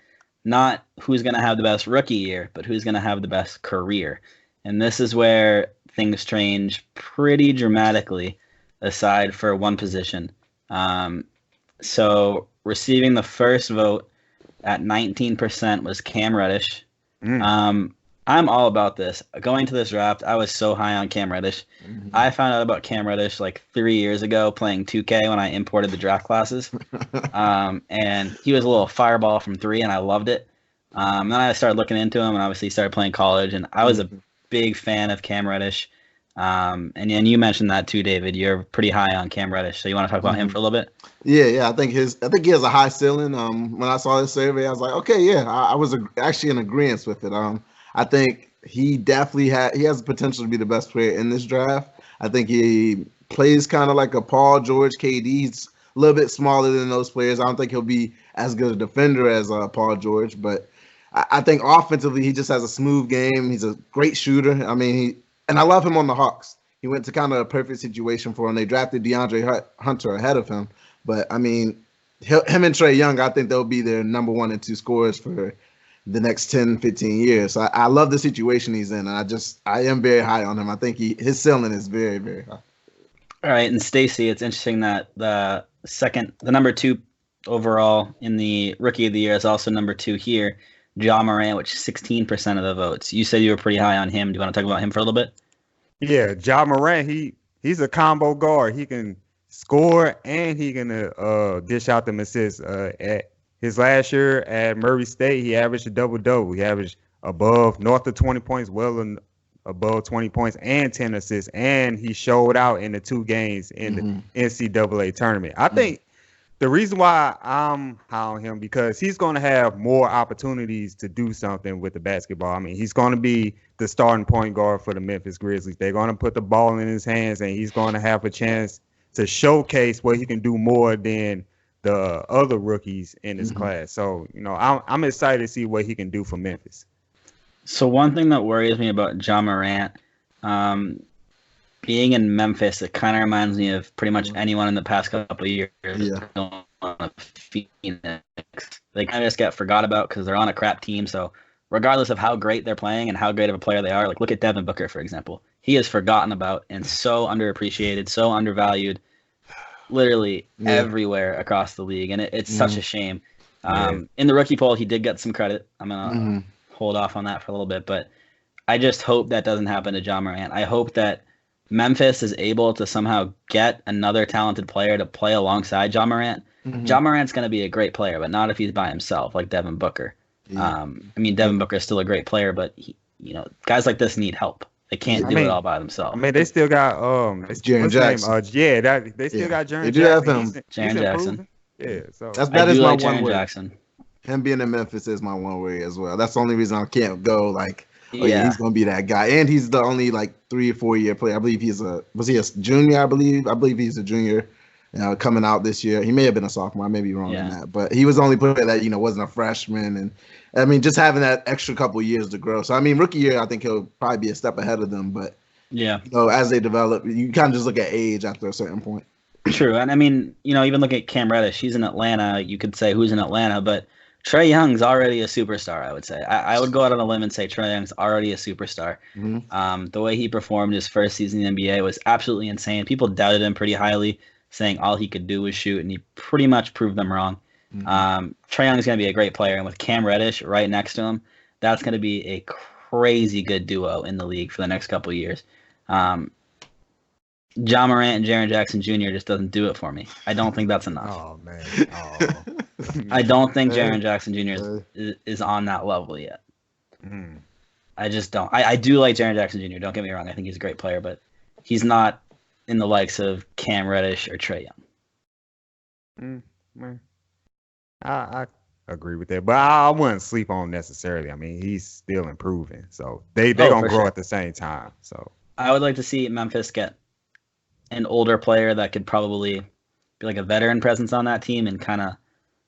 Not who's going to have the best rookie year, but who's going to have the best career. And this is where things change pretty dramatically, aside for one position. So receiving the first vote at 19% was Cam Reddish. I'm all about this. Going to this draft, I was so high on Cam Reddish. I found out about Cam Reddish like 3 years ago playing 2K when I imported the draft classes. And he was a little fireball from three, and I loved it. Then I started looking into him and obviously started playing college, and I was a big fan of Cam Reddish. And you mentioned that too, David. You're pretty high on Cam Reddish, so you want to talk about him for a little bit? Yeah. I think he has a high ceiling. When I saw this survey, I was like, okay, yeah, I was actually in agreement with it. I think he definitely has the potential to be the best player in this draft. I think he plays kind of like a Paul George, KD. He's a little bit smaller than those players. I don't think he'll be as good a defender as Paul George, but I think offensively he just has a smooth game. He's a great shooter. I mean, and I love him on the Hawks. He went to kind of a perfect situation for him. They drafted DeAndre Hunter ahead of him, but I mean, him and Trae Young, I think they'll be their number 1 and 2 scorers for the next 10, 15 years. So I love the situation he's in. And I am very high on him. I think his ceiling is very, very high. All right. And Stacey, it's interesting that the number 2 overall in the Rookie of the Year is also number 2 here, Ja Morant, which is 16% of the votes. You said you were pretty high on him. Do you want to talk about him for a little bit? Yeah, Ja Morant, he's a combo guard. He can score and he can dish out them assists. At his last year at Murray State, he averaged a double-double. He averaged north of 20 points, above 20 points and 10 assists, and he showed out in the 2 games in the NCAA tournament. I think the reason why I'm high on him because he's going to have more opportunities to do something with the basketball. I mean, he's going to be the starting point guard for the Memphis Grizzlies. They're going to put the ball in his hands, and he's going to have a chance to showcase what he can do more than the other rookies in his class. So, I'm excited to see what he can do for Memphis. So one thing that worries me about Ja Morant, being in Memphis, it kind of reminds me of pretty much anyone in the past couple of years. On a Phoenix. They kind of just get forgot about because they're on a crap team. So regardless of how great they're playing and how great of a player they are, like look at Devin Booker, for example. He is forgotten about and so underappreciated, so undervalued, literally everywhere across the league. And it's such a shame. In the rookie poll, he did get some credit. I'm going to hold off on that for a little bit, but I just hope that doesn't happen to Ja Morant. I hope that Memphis is able to somehow get another talented player to play alongside Ja Morant. Ja Morant's going to be a great player, but not if he's by himself, like Devin Booker. Devin Booker is still a great player, but guys like this need help. They can't do it all by themselves. I mean, they still got Jaren Jackson. They still got Jaren Jackson. They do have him. Jaren Jackson. Yeah, so that is my like one Jaren word. Jackson. Him being in Memphis is my one worry as well. That's the only reason I can't go he's gonna be that guy. And he's the only 3 or 4 year player. I believe was he a junior? I believe he's a junior. Coming out this year. He may have been a sophomore. I may be wrong on that, but he was the only player that wasn't a freshman. And I mean, just having that extra couple of years to grow. So I mean, rookie year, I think he'll probably be a step ahead of them. But as they develop, you kind of just look at age after a certain point. True, and I mean, even look at Cam Reddish. He's in Atlanta. You could say who's in Atlanta, but Trae Young's already a superstar, I would say. I would go out on a limb and say Trae Young's already a superstar. The way he performed his first season in the NBA was absolutely insane. People doubted him pretty highly, saying all he could do was shoot, and he pretty much proved them wrong. Trae Young's going to be a great player, and with Cam Reddish right next to him, that's going to be a crazy good duo in the league for the next couple of years. Ja Morant and Jaren Jackson Jr. just doesn't do it for me. I don't think that's enough. Oh, man. I don't think Jaren Jackson Jr. is on that level yet. I just don't. I do like Jaren Jackson Jr. Don't get me wrong. I think he's a great player, but he's not in the likes of Cam Reddish or Trae Young. I agree with that, but I wouldn't sleep on him necessarily. I mean, he's still improving, so they're gonna grow at the same time. So I would like to see Memphis get an older player that could probably be like a veteran presence on that team and kind of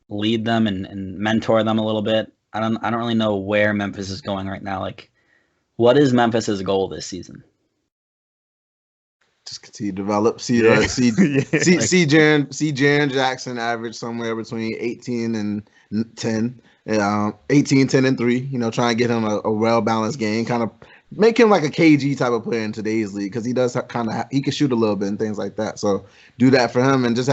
lead them and mentor them a little bit. I don't really know where Memphis is going right now. Like, what is Memphis's goal this season? Just continue to develop. See Jaren Jackson average somewhere between 18 and 10. 18, 10, and 3. Try and get him a well-balanced game. Kind of make him like a KG type of player in today's league because he does he can shoot a little bit and things like that. So do that for him and just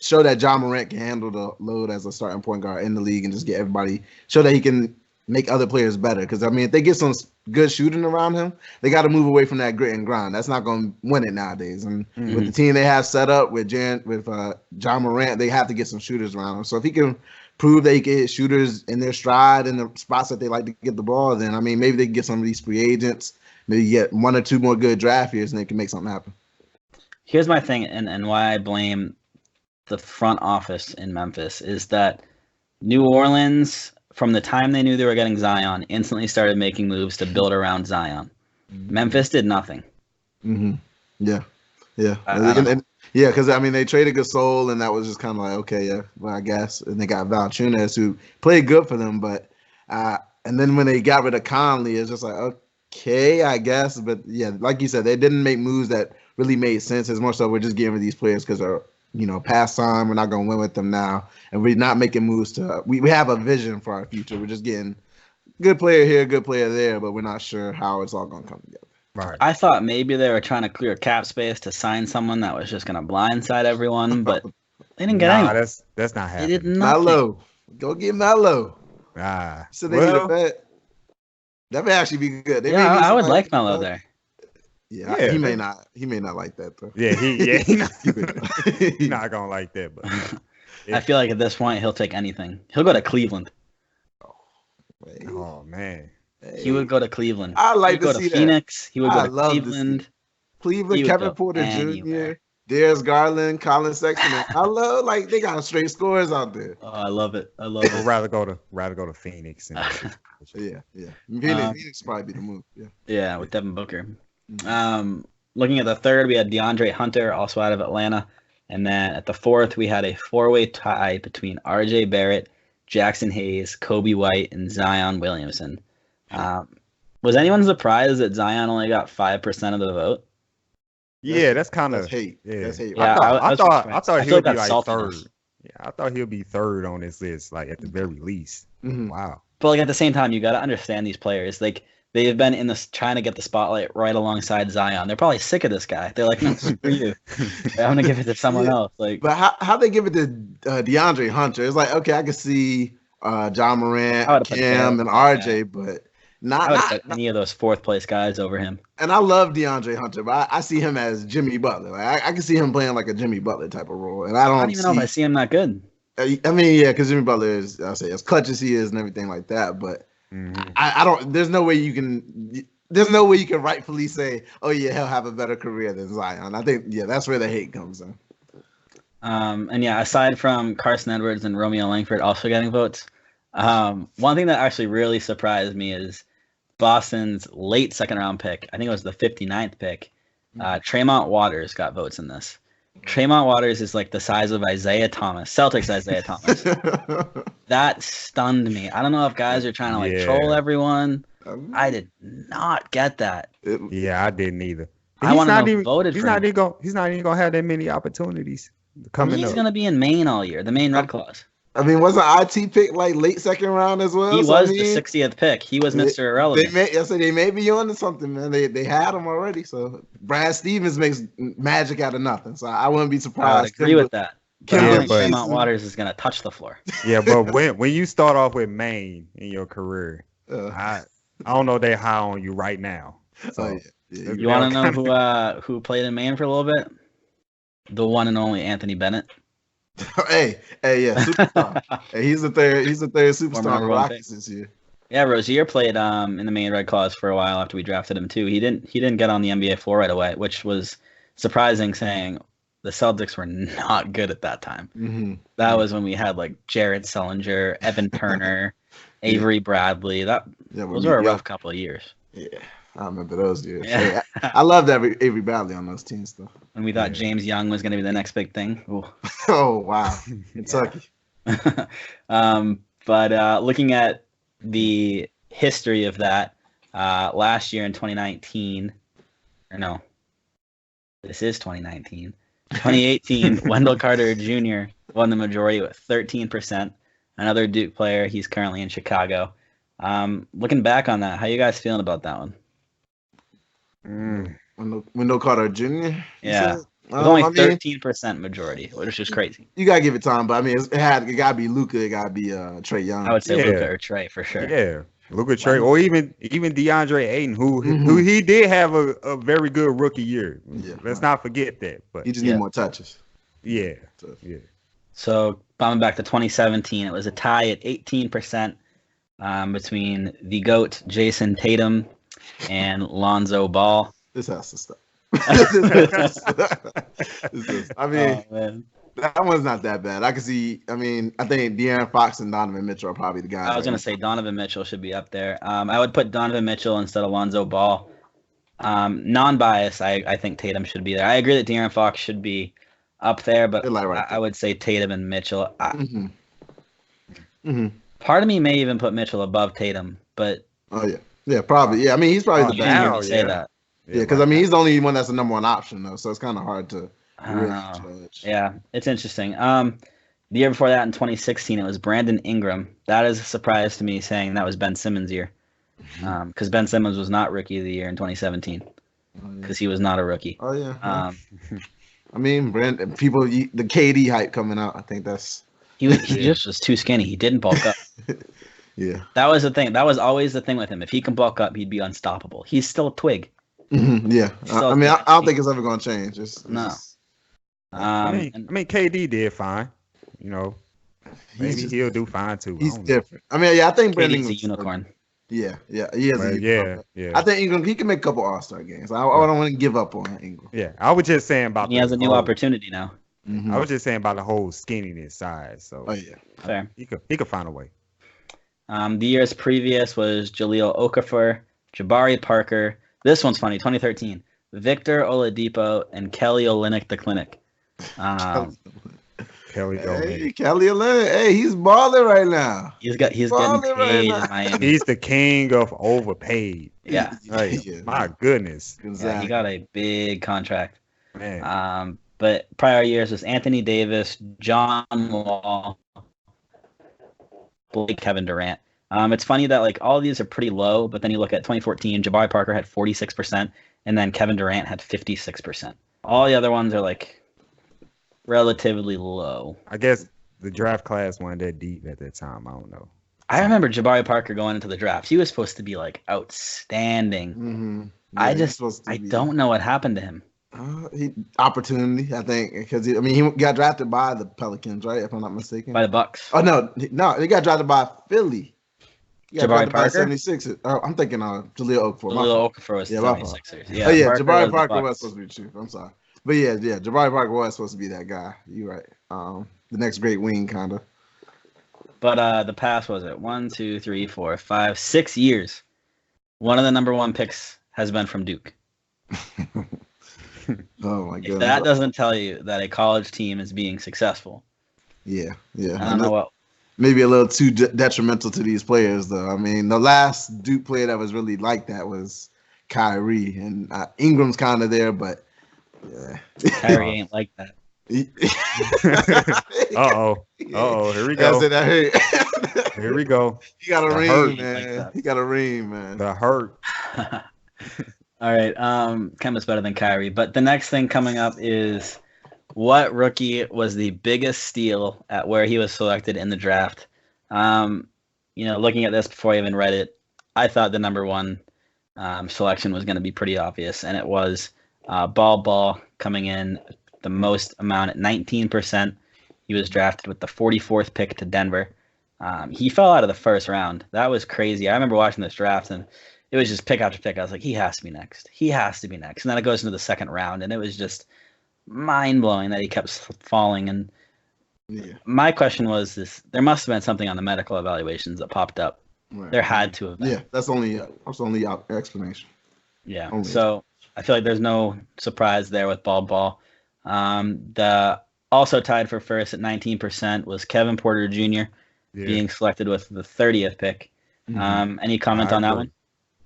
show that Ja Morant can handle the load as a starting point guard in the league and just get everybody show that he can make other players better. Because I mean, if they get some good shooting around him, they got to move away from that grit and grind. That's not going to win it nowadays. And with the team they have set up with Ja Morant, they have to get some shooters around him. So if he can prove that he can hit shooters in their stride in the spots that they like to get the ball, then I mean, maybe they can get some of these free agents, maybe get 1 or 2 more good draft years, and they can make something happen. Here's my thing, and why I blame the front office in Memphis is that New Orleans, from the time they knew they were getting Zion, instantly started making moves to build around Zion. Memphis did nothing. Yeah. Because I mean, they traded Gasol, and that was just kind of like, okay, yeah, well, I guess. And they got Valanciunas, who played good for them, but and then when they got rid of Conley, it's just like, okay, I guess. But yeah, like you said, they didn't make moves that really made sense. It's more so we're just getting rid of these players because they're past time. We're not going to win with them now, and we're not making moves to. We have a vision for our future. We're just getting good player here, good player there, but we're not sure how it's all going to come together. Right. I thought maybe they were trying to clear cap space to sign someone that was just going to blindside everyone, but they didn't get anyone. That's not happening. They did nothing. Melo, go get Melo. So they need a bet. That may actually be good. I would like Melo there. Yeah, he may not. He may not like that though. Yeah, he's not gonna like that. But I feel like at this point he'll take anything. He'll go to Cleveland. Oh man. He would go to Cleveland. I like He'd go to to see that. Phoenix. He would I go to love to see Cleveland. Cleveland, He would Kevin go Porter anywhere. Jr., Darius Garland, Colin Sexton. I love they got straight scores out there. Oh, I love it. I love I'd it. rather go to Phoenix. Yeah. Phoenix probably be the move. Yeah. Yeah, with Devin Booker. Mhm. Looking at the third, we had DeAndre Hunter, also out of Atlanta. And then at the fourth, we had a four-way tie between RJ Barrett, Jackson Hayes, Kobe White, and Zion Williamson. Was anyone surprised that Zion only got 5% of the vote? Yeah, that's kind That's of hate. Yeah. That's hate. Yeah, I thought I he feel would be that's like third. saltiness. Yeah, I thought he'll be third on this list, like at the very least. Mhm. Wow. But like at the same time, you got to understand these players. Like they've been in this trying to get the spotlight right alongside Zion. They're probably sick of this guy. They're like, no, screw you. I'm gonna give it to someone else. Like, But how they give it to DeAndre Hunter? It's like, okay, I can see John I Morant, would've put Cam, and RJ, but I would not. put any of those fourth place guys over him. And I love DeAndre Hunter, but I see him as Jimmy Butler. Like, I can see him playing like a Jimmy Butler type of role, and I I don't don't even know if I see him that good. I mean, yeah, because Jimmy Butler is, I say, as clutch as he is and everything like that. But I don't. There's no way you can. There's no way you can rightfully say, "Oh yeah, he'll have a better career than Zion." I think, yeah, that's where the hate comes in. And yeah, aside from Carson Edwards and Romeo Langford also getting votes, one thing that actually really surprised me is Boston's late second round pick. I think it was the 59th pick. Tremont Waters got votes in this. Tremont Waters is like the size of Isaiah Thomas, Celtics Isaiah Thomas. That stunned me. I don't know if guys are trying to like troll everyone. I did not get that. Yeah, I didn't either. I want to know voted he's for not him. even gonna have that many opportunities coming He's up. going to be in Maine all year, the Maine Red Claws. I mean, wasn't IT pick like late second round as well? He So, was I mean, the 60th pick. He was Mr. Irrelevant. They may be on to something, man. They had him already. So Brad Stevens makes magic out of nothing. So I wouldn't be I surprised. would agree with that. But I Yeah, don't think but- Tremont Waters is going to touch the floor. Yeah, but when you start off with Maine in your career, Uh, I don't know they high on you right now. So oh, yeah. You want to know who played in Maine for a little bit? The one and only Anthony Bennett. hey, yeah, superstar. Hey, he's the third superstar on the number one Rockets this year. Yeah, Rozier played in the Maine Red Claws for a while after we drafted him too. He didn't get on the NBA floor right away, which was surprising, saying the Celtics were not good at that time. Mm-hmm. That was when we had like Jared Sullinger, Evan Turner, Avery Bradley. Those were a rough couple of years. Yeah, I remember those years. Yeah. Hey, I loved Avery Bradley on those teams, though. When we thought James Young was going to be the next big thing. Ooh. Oh wow, Kentucky. But looking at the history of that, last year in 2019, or no, this is 2019. 2018, Wendell Carter Jr. won the majority with 13%. Another Duke player. He's currently in Chicago. Looking back on that, how you guys feeling about that one? Wendell Carter Jr. Yeah. It was only 13% majority, which is crazy. You gotta give it time, but I mean, it gotta be Luka, it gotta be Trae Young. I would say Luka or Trae for sure. Yeah, Luka, Trae, or even DeAndre Ayton, who he did have a very good rookie year. Yeah, Let's not forget that. But he just need more touches. Yeah. So bombing back to 2017, it was a tie at 18% between the GOAT Jason Tatum and Lonzo Ball. This has to stop. I mean, that one's not that bad. I can see. I mean, I think De'Aaron Fox and Donovan Mitchell are probably the guys. I was gonna say Donovan Mitchell should be up there. I would put Donovan Mitchell instead of Lonzo Ball. Non-bias, I think Tatum should be there. I agree that De'Aaron Fox should be up there, but I would say Tatum and Mitchell. Part of me may even put Mitchell above Tatum, but probably. Yeah, I mean, he's probably the now best. say that. Yeah, because I mean, he's the only one that's the number one option though, so it's kind of hard to really judge. Yeah, it's interesting. The year before that, in 2016, it was Brandon Ingram. That is a surprise to me, saying that was Ben Simmons' year, because Ben Simmons was not Rookie of the Year in 2017, because he was not a rookie. Oh yeah. I mean, Brandon, people, the KD hype coming out. I think that's he just was too skinny. He didn't bulk up. Yeah, that was the thing. That was always the thing with him. If he can bulk up, he'd be unstoppable. He's still a twig. Yeah, I mean, I don't think it's ever gonna change. No. I mean, KD did fine. You know, Maybe he'll do fine too. He's different. I mean, yeah, I think Brandon KD's a unicorn. Yeah, he is a unicorn. Yeah. I think Ingram, he can make a couple All-Star games. I don't want to give up on Ingram. Yeah, I was just saying about He has a new opportunity now. Mm-hmm. I was just saying about the whole skinniness side. So Fair. He could find a way. The years previous was Jahlil Okafor, Jabari Parker. This one's funny. 2013, Victor Oladipo and Kelly Olynyk the Clinic. Kelly Olynyk. Kelly Olynyk. Hey, he's balling right now. He's getting paid in Miami. He's the king of overpaid. Yeah. My goodness. Yeah, he got a big contract. Man. But prior years was Anthony Davis, John Wall, Blake, Kevin Durant. It's funny that like all these are pretty low, but then you look at 2014, Jabari Parker had 46%, and then Kevin Durant had 56%. All the other ones are like relatively low. I guess the draft class wasn't that deep at that time. I don't know. I remember Jabari Parker going into the draft. He was supposed to be like outstanding. Mm-hmm. Yeah, I don't know what happened to him. Opportunity, I think, because he got drafted by the Pelicans, right? If I'm not mistaken. By the Bucks. Oh no, he got drafted by Philly. Jabari Parker. 76ers. Oh, I'm thinking Jahlil Okafor. Jahlil Okafor was 76ers. Yeah. Oh yeah, Jabari Parker was supposed to be the truth. I'm sorry, but yeah, Jabari Parker was supposed to be that guy. You're right. The next great wing, kind of. But the past was it 1, 2, 3, 4, 5, 6 years. One of the number one picks has been from Duke. Oh my god! That doesn't tell you that a college team is being successful. Yeah. I don't know what. Maybe a little too detrimental to these players, though. I mean, the last Duke player that was really like that was Kyrie, and Ingram's kind of there, but yeah. Kyrie ain't like that. Here we go. Here we go. He got a ring, man. He got a ring, man. The hurt. All right. Kemba's better than Kyrie. But the next thing coming up is what rookie was the biggest steal at where he was selected in the draft? Looking at this before I even read it, I thought the number one selection was going to be pretty obvious, and it was Ball coming in the most amount at 19%. He was drafted with the 44th pick to Denver. He fell out of the first round. That was crazy. I remember watching this draft, and it was just pick after pick. I was like, he has to be next. He has to be next. And then it goes into the second round, and it was just mind-blowing that he kept falling. And my question was this: there must have been something on the medical evaluations that popped up. Right. There had to have been. Yeah, that's only explanation. Yeah. So I feel like there's no surprise there with Ball. The also tied for first at 19% was Kevin Porter Jr. Being selected with the 30th pick. Any comment on that one?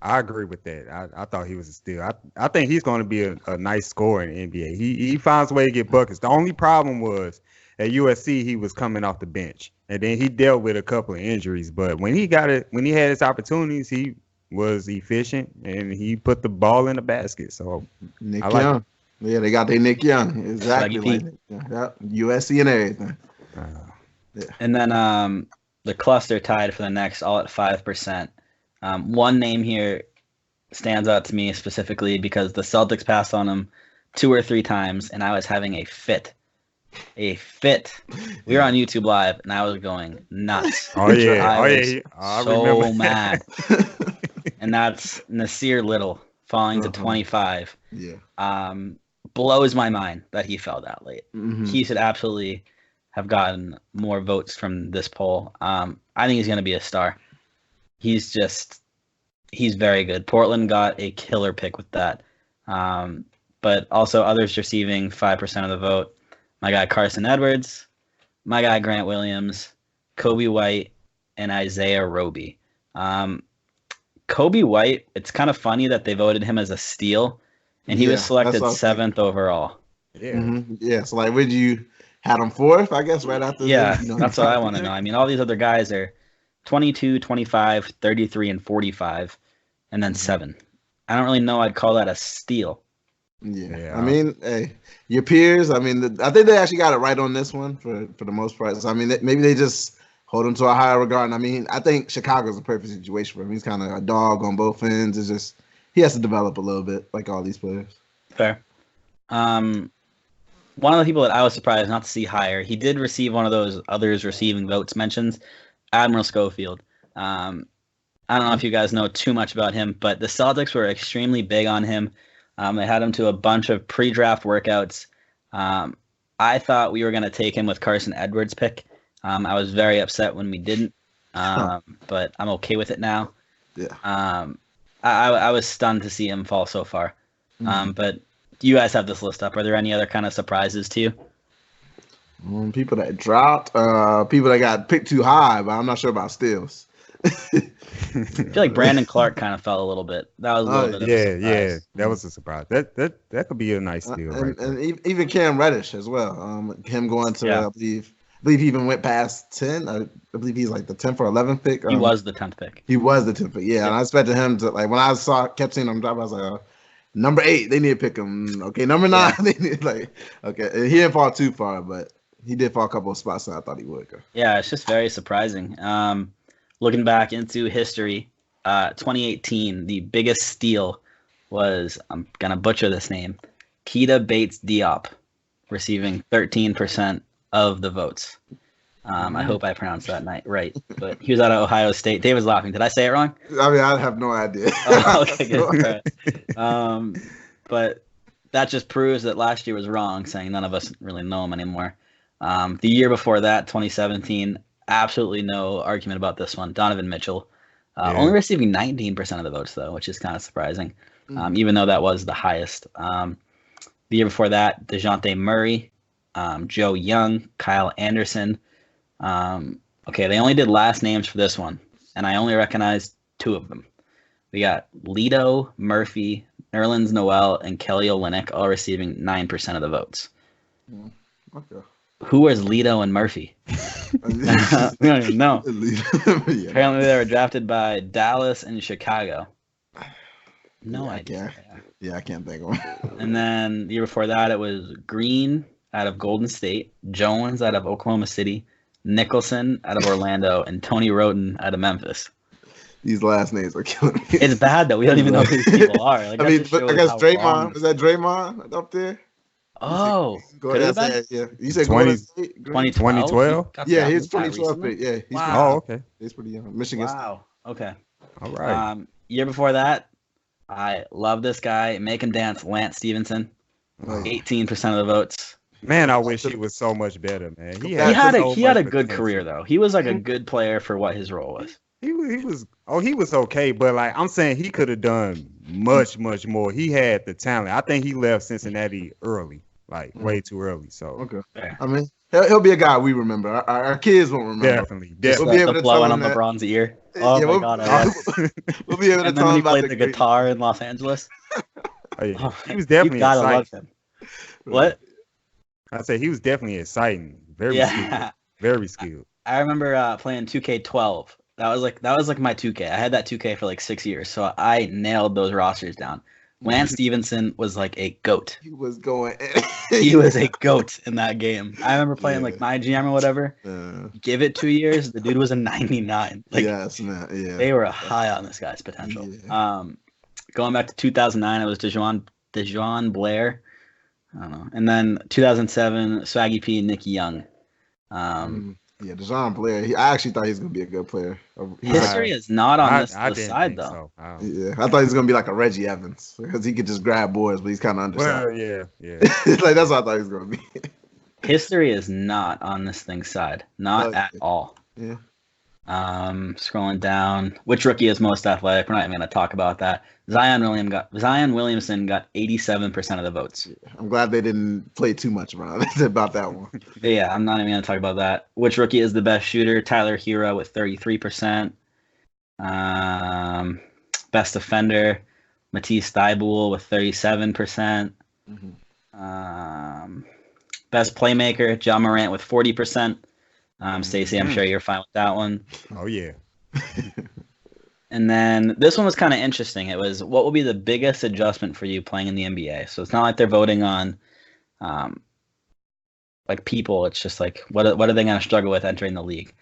I agree with that. I thought he was a steal. I think he's going to be a nice scorer in the NBA. He finds a way to get buckets. The only problem was at USC he was coming off the bench, and then he dealt with a couple of injuries. But when he had his opportunities, he was efficient and he put the ball in the basket. So Nick Young. Yeah, they got their Nick Young. Exactly. USC and everything. And then the cluster tied for the next, all at 5%. One name here stands out to me specifically because the Celtics passed on him 2 or 3 times, and I was having a fit. We were on YouTube Live, and I was going nuts. I so mad. And that's Nasir Little falling to 25. Yeah. Blows my mind that he fell that late. He should absolutely have gotten more votes from this poll. I think he's going to be a star. He's very good. Portland got a killer pick with that. But also others receiving 5% of the vote. My guy Carson Edwards, my guy Grant Williams, Kobe White, and Isaiah Roby. Kobe White, it's kind of funny that they voted him as a steal, and he was selected 7th overall. Yeah. So like, would you had him 4th, I guess, right after? Yeah, that's what I want to know. I mean, all these other guys are 22, 25, 33, and 45, and then 7. I don't really know. I'd call that a steal. Yeah. I mean, hey, your peers. I mean, I think they actually got it right on this one for the most part. So I mean, maybe they just hold him to a higher regard. And I mean, I think Chicago's a perfect situation for him. He's kind of a dog on both ends. It's just he has to develop a little bit, like all these players. Fair. one of the people that I was surprised not to see higher, he did receive one of those others receiving votes mentions, Admiral Schofield. I don't know if you guys know too much about him, but the Celtics were extremely big on him. They had him to a bunch of pre-draft workouts. I thought we were going to take him with Carson Edwards' pick. I was very upset when we didn't, but I'm okay with it now. Yeah. I was stunned to see him fall so far. But you guys have this list up. Are there any other kind of surprises to you? People that dropped, people that got picked too high, but I'm not sure about steals. I feel like Brandon Clark kind of fell a little bit. That was a little bit of a surprise. That was a surprise. That could be a nice steal. And even Cam Reddish as well. Him going to, I believe he even went past 10. I believe he's like the 10th or 11th pick. He was the 10th pick. He was the 10th pick. Yeah, and I expected him to, like, when I kept seeing him drop, I was like, number 8, they need to pick him. Okay, number 9, they need, like, okay. And he didn't fall too far, but he did fall a couple of spots that I thought he would go. Yeah, it's just very surprising. Looking back into history, 2018, the biggest steal was, I'm going to butcher this name, Keita Bates Diop, receiving 13% of the votes. I hope I pronounced that right, but he was out of Ohio State. David's laughing. Did I say it wrong? I mean, I have no idea. Oh, okay, good. Right. But that just proves that last year was wrong, saying none of us really know him anymore. The year before that, 2017, absolutely no argument about this one. Donovan Mitchell, only receiving 19% of the votes, though, which is kind of surprising, even though that was the highest. The year before that, DeJounte Murray, Joe Young, Kyle Anderson. Okay, they only did last names for this one, and I only recognized 2 of them. We got Lito, Murphy, Nerlens Noel, and Kelly Olynyk, all receiving 9% of the votes. Okay. Who was Lito and Murphy? We don't even know. Apparently, they were drafted by Dallas and Chicago. No idea. I can't think of them. And then the year before that, it was Green out of Golden State, Jones out of Oklahoma City, Nicholson out of Orlando, and Tony Roden out of Memphis. These last names are killing me. It's bad that we don't even know who these people are. Like, I mean, but I guess Draymond. Is that Draymond up there? Oh, could have been? Yeah. You said 2012? Yeah, he's 2012 pick. Yeah. Wow. Okay. He's pretty young. Michigan. Wow. Okay. All right. Year before that, I love this guy. Make him dance, Lance Stevenson. 18% of the votes. Man, I wish he was so much better, man. He had a good career though. He was like a good player for what his role was. He was okay, but like I'm saying, he could have done much more. He had the talent. I think he left Cincinnati early, like way too early. So okay, I mean, he'll be a guy we remember. Our kids won't remember. Definitely. We'll be able to blowing on LeBron's ear. Oh my god! We'll be able to tell him about the guitar in Los Angeles. He was definitely gotta exciting. love him. What? I say he was definitely exciting. Very skilled. Very skilled. I remember playing 2K12. That was like my 2K. I had that 2K for like 6 years, so I nailed those rosters down. Lance Stevenson was like a goat. He was going. He was a goat in that game. I remember playing like my GM or whatever. Give it 2 years, the dude was a 99. Like, yes, man. Yeah. They were high on this guy's potential. Yeah. Going back to 2009, it was DeJuan Blair. I don't know. And then 2007, Swaggy P and Nicky Young. Yeah, DeJoun Blair. I actually thought he was gonna be a good player. History is not on this side though. So. Yeah, I thought he was gonna be like a Reggie Evans because he could just grab boards, but he's kind of undersized. Well, yeah. Like that's what I thought he was gonna be. History is not on this thing's side, not at all. Yeah. Scrolling down, which rookie is most athletic? We're not even gonna talk about that. Zion Williamson got 87% of the votes. I'm glad they didn't play too much about that one. Yeah, I'm not even going to talk about that. Which rookie is the best shooter? Tyler Hero with 33%. Best defender, Matisse Thybulle with 37%. Best playmaker, John Morant with 40%. Stacey, I'm sure you're fine with that one. Oh, yeah. And then this one was kind of interesting. It was, what will be the biggest adjustment for you playing in the NBA? So it's not like they're voting on like people. It's just like, what are they going to struggle with entering the league?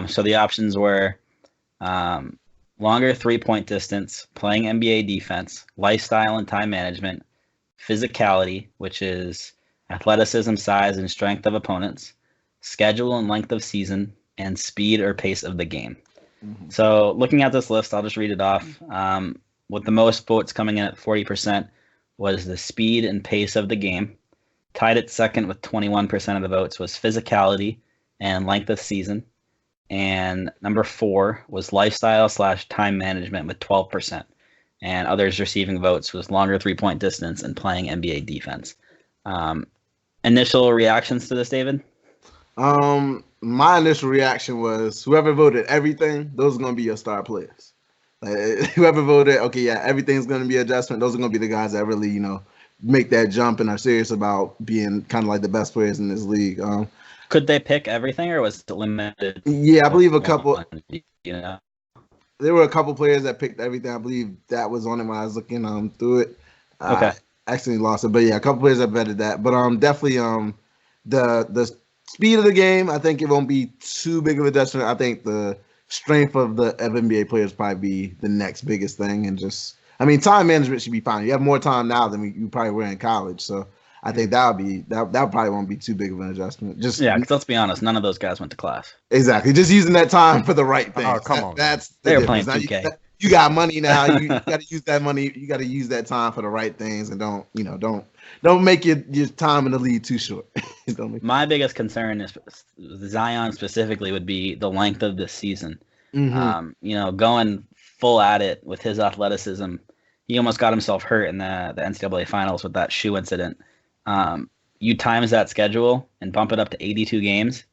So the options were longer 3-point distance, playing NBA defense, lifestyle and time management, physicality, which is athleticism, size, and strength of opponents, schedule and length of season, and speed or pace of the game. Mhm. So looking at this list, I'll just read it off. With the most votes coming in at 40% was the speed and pace of the game. Tied at second with 21% of the votes was physicality and length of season. And number 4 was lifestyle/time management with 12%. And others receiving votes was longer three-point distance and playing NBA defense. Initial reactions to this, David? My initial reaction was whoever voted everything, those are going to be your star players. Whoever voted, okay, yeah, everything's going to be adjustment. Those are going to be the guys that really, make that jump and are serious about being kind of like the best players in this league. Could they pick everything, or was it limited? Yeah, I believe a couple. You know, There were a couple players that picked everything. I believe that was on it when I was looking through it. Okay. I accidentally lost it, but yeah, a couple players that betted that. But definitely the speed of the game, I think it won't be too big of a adjustment. I think the strength of NBA players probably be the next biggest thing, and time management should be fine. You have more time now than you probably were in college, so I think that probably won't be too big of an adjustment. Because let's be honest, none of those guys went to class. Exactly, just using that time for the right things. Oh, come on. That's They were difference. playing Now 2K. You got money now. You got to use that money. You got to use that time for the right things, and don't make your time in the league too short. My biggest concern is Zion specifically would be the length of this season. Mm-hmm. Going full at it with his athleticism, he almost got himself hurt in the NCAA finals with that shoe incident. You times that schedule and bump it up to 82 games.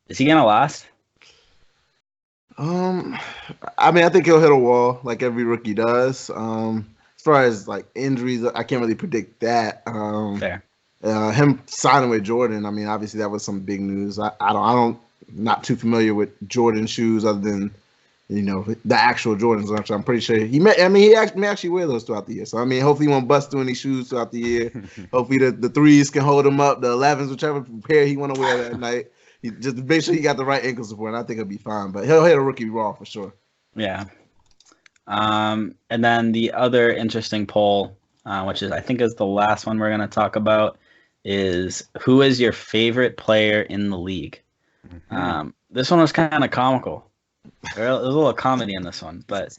Is he gonna last? I think he'll hit a wall like every rookie does. As far as like injuries, I can't really predict that. Fair. Him signing with Jordan, obviously that was some big news. Not too familiar with Jordan shoes other than the actual Jordans. Which I'm pretty sure he may actually wear those throughout the year. So hopefully he won't bust through any shoes throughout the year. Hopefully the threes can hold him up, the 11s, whichever pair he want to wear that night. He just make sure he got the right ankle support, and I think he'll be fine. But he'll hit a rookie raw for sure. Yeah. And then the other interesting poll, which I think is the last one we're going to talk about, is who is your favorite player in the league? This one was kind of comical. There was a little comedy in this one, but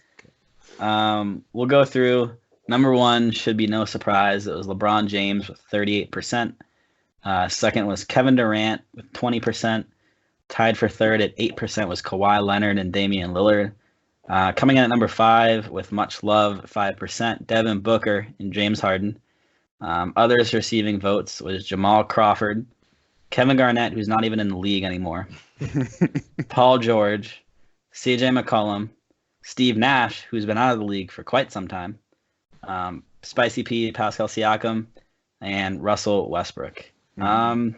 we'll go through. Number 1 should be no surprise. It was LeBron James with 38%. Second was Kevin Durant with 20%. Tied for third at 8% was Kawhi Leonard and Damian Lillard. Coming in at number 5 with much love, 5%, Devin Booker and James Harden. Others receiving votes was Jamal Crawford, Kevin Garnett, who's not even in the league anymore, Paul George, CJ McCollum, Steve Nash, who's been out of the league for quite some time, Spicy P, Pascal Siakam, and Russell Westbrook. I'm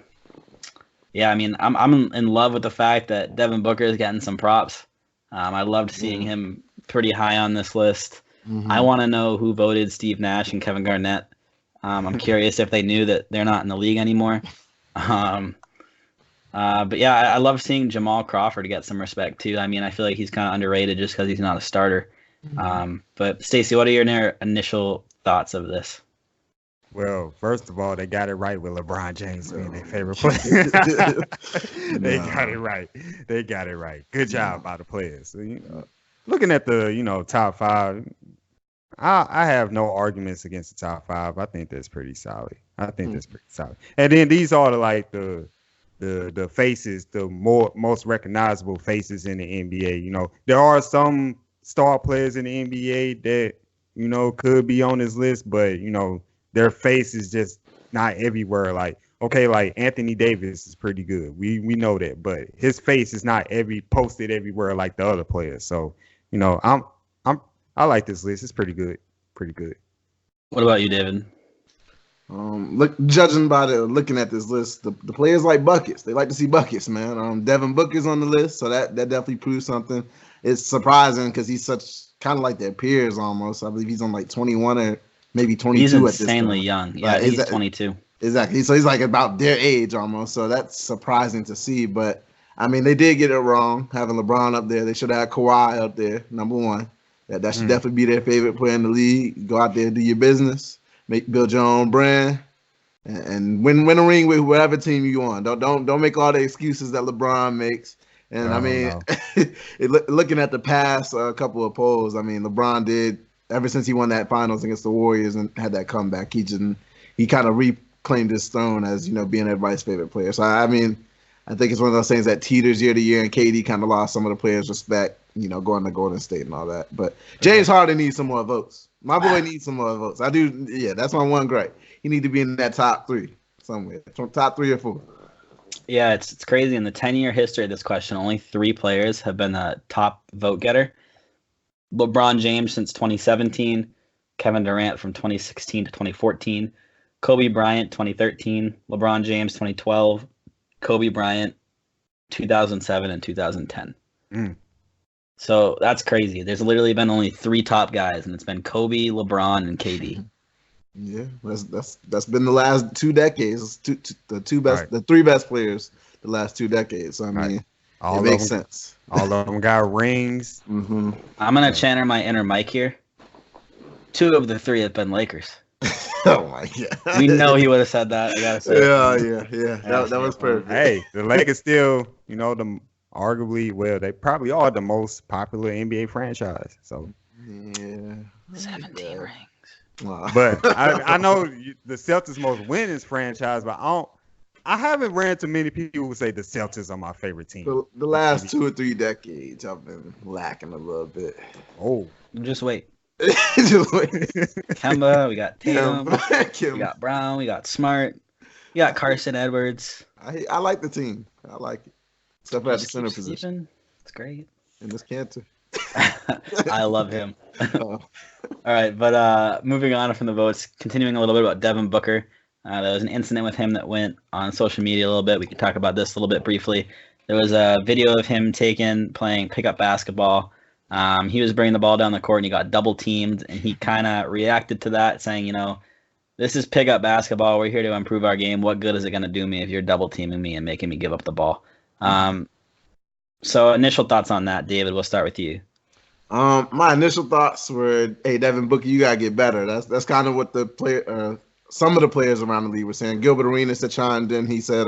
in love with the fact that Devin Booker is getting some props. I loved seeing him pretty high on this list. I want to know who voted Steve Nash and Kevin Garnett. I'm curious if they knew that they're not in the league anymore. But yeah, I love seeing Jamal Crawford get some respect too. I feel like he's kind of underrated just because he's not a starter. But Stacey, what are your initial thoughts of this? Well, first of all, they got it right with LeBron James being their favorite player. They got it right. They got it right. Good job by the players. So, looking at the top 5, I have no arguments against the top 5. I think that's pretty solid. And then these are the faces, the most recognizable faces in the NBA. There are some star players in the NBA that could be on this list, but their face is just not everywhere. Like Anthony Davis is pretty good. We know that, but his face is not posted everywhere like the other players. So, I like this list. It's pretty good. What about you, David? Judging by looking at this list, the players like buckets. They like to see buckets, man. Devin Booker's on the list, so that definitely proves something. It's surprising because he's such kind of like their peers almost. I believe he's on like 21 or maybe 22 he's at this time. insanely young. Yeah, he's 22. Exactly. So he's like about their age almost. So that's surprising to see. But they did get it wrong having LeBron up there. They should have had Kawhi up there, number 1. That should definitely be their favorite player in the league. Go out there, do your business, build your own brand. and win a ring with whatever team you on. Don't make all the excuses that LeBron makes. And I mean, looking at the past couple of polls, I mean, LeBron did ever since he won that finals against the Warriors and had that comeback. He kind of reclaimed his throne as, you know, being everybody's favorite player. So I mean, I think it's one of those things that teeters year to year, and KD kind of lost some of the players' respect, you know, going to Golden State and all that. But James Harden needs some more votes. My boy needs some more votes. I do. Yeah, that's my one gripe. He need to be in that top 3 somewhere, top 3 or 4. Yeah, it's crazy. In the 10-year history of this question, only 3 players have been the top vote getter. LeBron James since 2017, Kevin Durant from 2016 to 2014, Kobe Bryant 2013, LeBron James 2012, Kobe Bryant 2007 and 2010. So that's crazy. There's literally been only 3 top guys, and it's been Kobe, LeBron, and KD. Yeah, that's been the last 2 decades. The 3 best players the last 2 decades. So, I mean, it makes sense. All of them got rings. Mm-hmm. I'm gonna channel my inner Mike here. 2 of the 3 have been Lakers. Oh my god! We know he would have said that. I gotta say. Yeah. That was perfect. Hey, the Lakers still, you know, they probably are the most popular NBA franchise. So yeah, 17 rings. But I know the Celtics most winnings franchise, but I haven't ran into many people who say the Celtics are my favorite team. The last 2 or 3 decades, I've been lacking a little bit. Oh, just wait. Just wait. Kemba, we got Tatum, Kim. we got Brown, we got Smart, we got Carson Edwards. I like the team. I like it. Except for at the center position. It's great. And this Cantor. I love him. All right, but moving on from the votes, continuing a little bit about Devin Booker. There was an incident with him that went on social media a little bit. We could talk about this a little bit briefly. There was a video of him playing pickup basketball. He was bringing the ball down the court and he got double teamed, and he kind of reacted to that saying, you know, this is pickup basketball. We're here to improve our game. What good is it going to do me if you're double teaming me and making me give up the ball? So initial thoughts on that, David, we'll start with you. My initial thoughts were, hey, Devin Booker, you gotta get better. That's kind of what the player, some of the players around the league were saying. Gilbert Arenas chimed in. He said,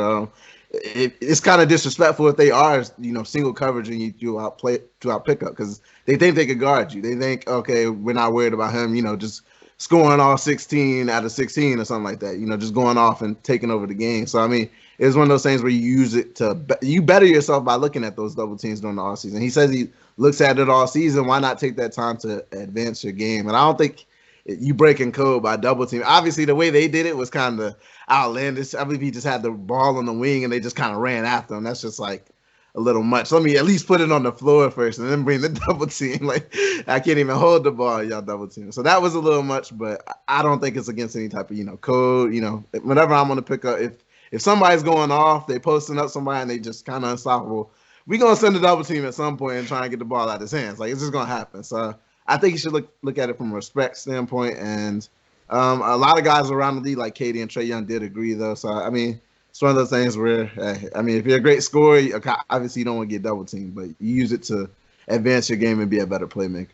it's kind of disrespectful if they are, you know, single coverage and you out pickup, because they think they could guard you. They think, okay, we're not worried about him, you know, just scoring all 16 out of 16 or something like that, you know, just going off and taking over the game. So, I mean, it's one of those things where you use it to you better yourself by looking at those double teams during the offseason. He says he looks at it all season. Why not take that time to advance your game? And I don't think you breaking code by double team. Obviously, the way they did it was kind of outlandish. I believe he just had the ball on the wing and they just kind of ran after him. That's just like a little much. Let me at least put it on the floor first and then bring the double team. Like, I can't even hold the ball, y'all double team. So that was a little much, but I don't think it's against any type of, you know, code. You know, whenever I'm going to pick up, if somebody's going off, they posting up somebody and they just kind of unstoppable, we're going to send a double team at some point and try and get the ball out of his hands. Like, it's just going to happen. So I think you should look at it from a respect standpoint. And a lot of guys around the league, like Katie and Trae Young, did agree, though. So, I mean, it's one of those things where, I mean, if you're a great scorer, obviously you don't want to get double teamed, but you use it to advance your game and be a better playmaker.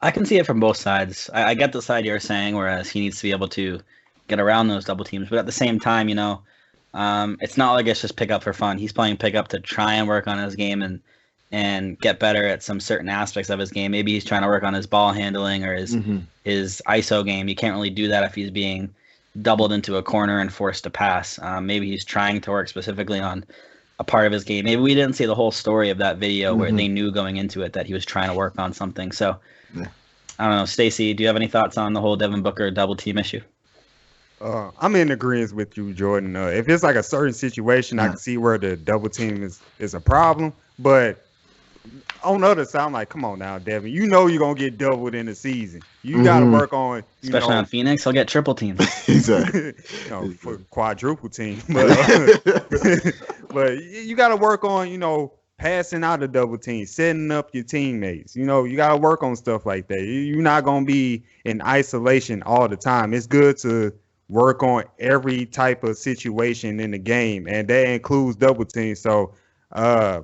I can see it from both sides. I get the side you're saying, whereas he needs to be able to get around those double teams. But at the same time, you know, it's not like it's just pickup for fun. He's playing pickup to try and work on his game and get better at some certain aspects of his game. Maybe he's trying to work on his ball handling or his ISO game. You can't really do that if he's being doubled into a corner and forced to pass. Maybe he's trying to work specifically on a part of his game. Maybe we didn't see the whole story of that video where they knew going into it that he was trying to work on something. So I don't know. Stacey, do you have any thoughts on the whole Devin Booker double team issue? I'm in agreement with you, Jordan. If it's like a certain situation, I can see where the double team is a problem. But on the other side, I'm like, come on now, Devin. You know you're going to get doubled in the season. You got to work on... Especially on Phoenix, he'll get triple teams. Exactly. For quadruple team. But you got to work on, passing out the double team, setting up your teammates. You got to work on stuff like that. You're not going to be in isolation all the time. It's good to work on every type of situation in the game, and that includes double teams. So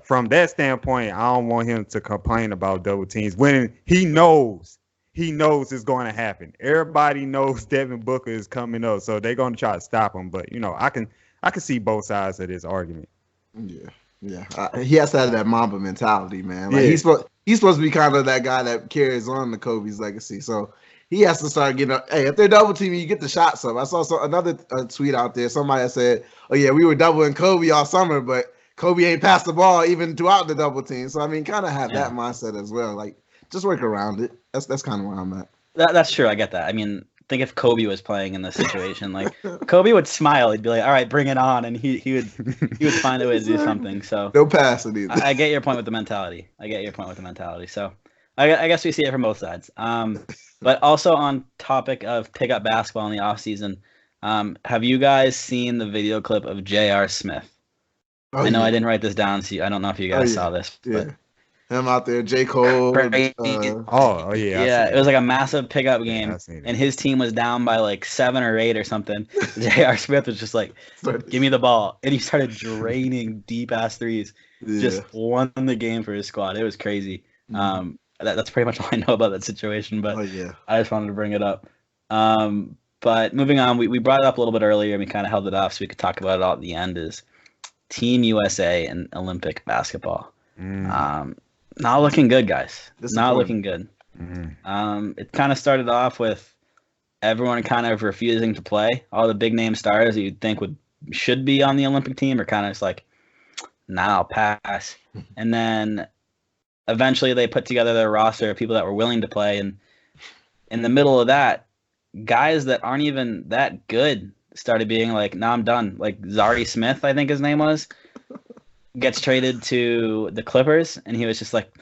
from that standpoint, I don't want him to complain about double teams when he knows he knows it's going to happen. Everybody knows Devin Booker is coming up, so they're going to try to stop him. But I can see both sides of this argument. Yeah. He has to have that Mamba mentality, man. Like he's supposed to be kind of that guy that carries on the Kobe's legacy. So he has to start getting up. Hey, if they're double teaming, you get the shots up. I saw another tweet out there. Somebody said, "Oh yeah, we were doubling Kobe all summer, but Kobe ain't passed the ball even throughout the double team." So I mean, kind of have that mindset as well. Like just work around it. That's kind of where I'm at. That's true. I get that. I mean, think if Kobe was playing in this situation, like Kobe would smile. He'd be like, "All right, bring it on," and he would find a way to do something. So no pass it either. I get your point with the mentality. So I guess we see it from both sides. But also on topic of pickup basketball in the offseason, have you guys seen the video clip of J.R. Smith? I know I didn't write this down, so I don't know if you guys saw this. Yeah. Him out there, J. Cole. Yeah, it was like a massive pickup game, and his team was down by like 7 or 8 or something. J.R. Smith was just like, "Give me the ball," and he started draining deep ass threes. Just won the game for his squad. It was crazy. That's pretty much all I know about that situation, but I just wanted to bring it up. But moving on, we brought it up a little bit earlier, and we kind of held it off so we could talk about it all at the end. Is Team USA and Olympic basketball. Not looking good, guys. Not looking good. It kind of started off with everyone kind of refusing to play. All the big name stars that you'd think should be on the Olympic team are kind of just like, "Nah, I'll pass." And then eventually they put together their roster of people that were willing to play. And in the middle of that, guys that aren't even that good started being like, "Nah, I'm done." Like Zari Smith, I think his name was, gets traded to the Clippers, and he was just like,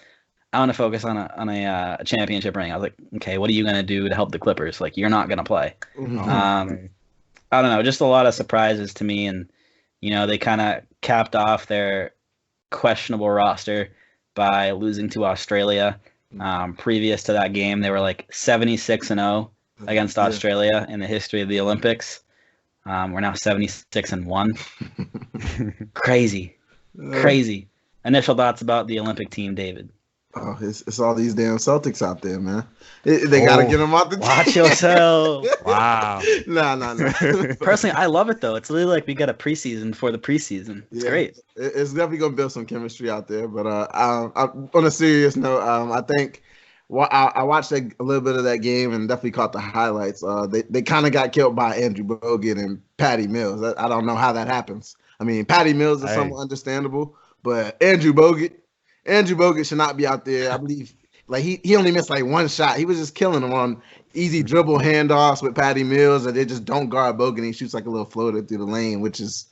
"I want to focus on a championship ring." I was like, "Okay, what are you gonna do to help the Clippers? Like, you're not gonna play." I don't know, just a lot of surprises to me, and they kind of capped off their questionable roster by losing to Australia. Previous to that game, they were like 76-0 against Australia in the history of the Olympics. We're now 76-1. Crazy. Initial thoughts about the Olympic team, David? Oh, it's all these damn Celtics out there, man. They got to get them out the team. Watch yourself. Wow. No. Personally, I love it, though. It's literally like we got a preseason for the preseason. It's great. It's definitely going to build some chemistry out there. But on a serious note, I think I watched a little bit of that game and definitely caught the highlights. They kind of got killed by Andrew Bogut and Patty Mills. I don't know how that happens. I mean, Patty Mills is somewhat understandable, but Andrew Bogut should not be out there. I believe like he only missed like one shot. He was just killing them on easy dribble handoffs with Patty Mills, and they just don't guard Bogut. And he shoots like a little floater through the lane, which is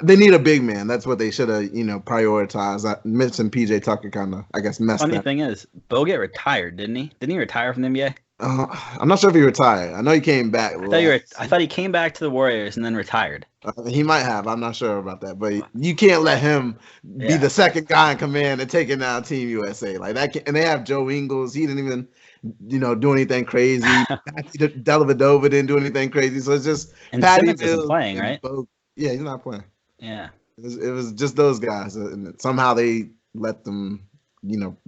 they need a big man. That's what they should have prioritized. Mitch and PJ Tucker kind of messed up. Funny thing is, Bogut retired, didn't he? Didn't he retire from the NBA? I'm not sure if he retired. I know he came back. I thought he came back to the Warriors and then retired. He might have. I'm not sure about that. But you can't let him be the second guy in command and taking down Team USA like that. And they have Joe Ingles. He didn't even, do anything crazy. Dellavedova didn't do anything crazy. So it's just and Patty Simmons isn't playing, right? Yeah, he's not playing. Yeah. It was just those guys, and somehow they let them.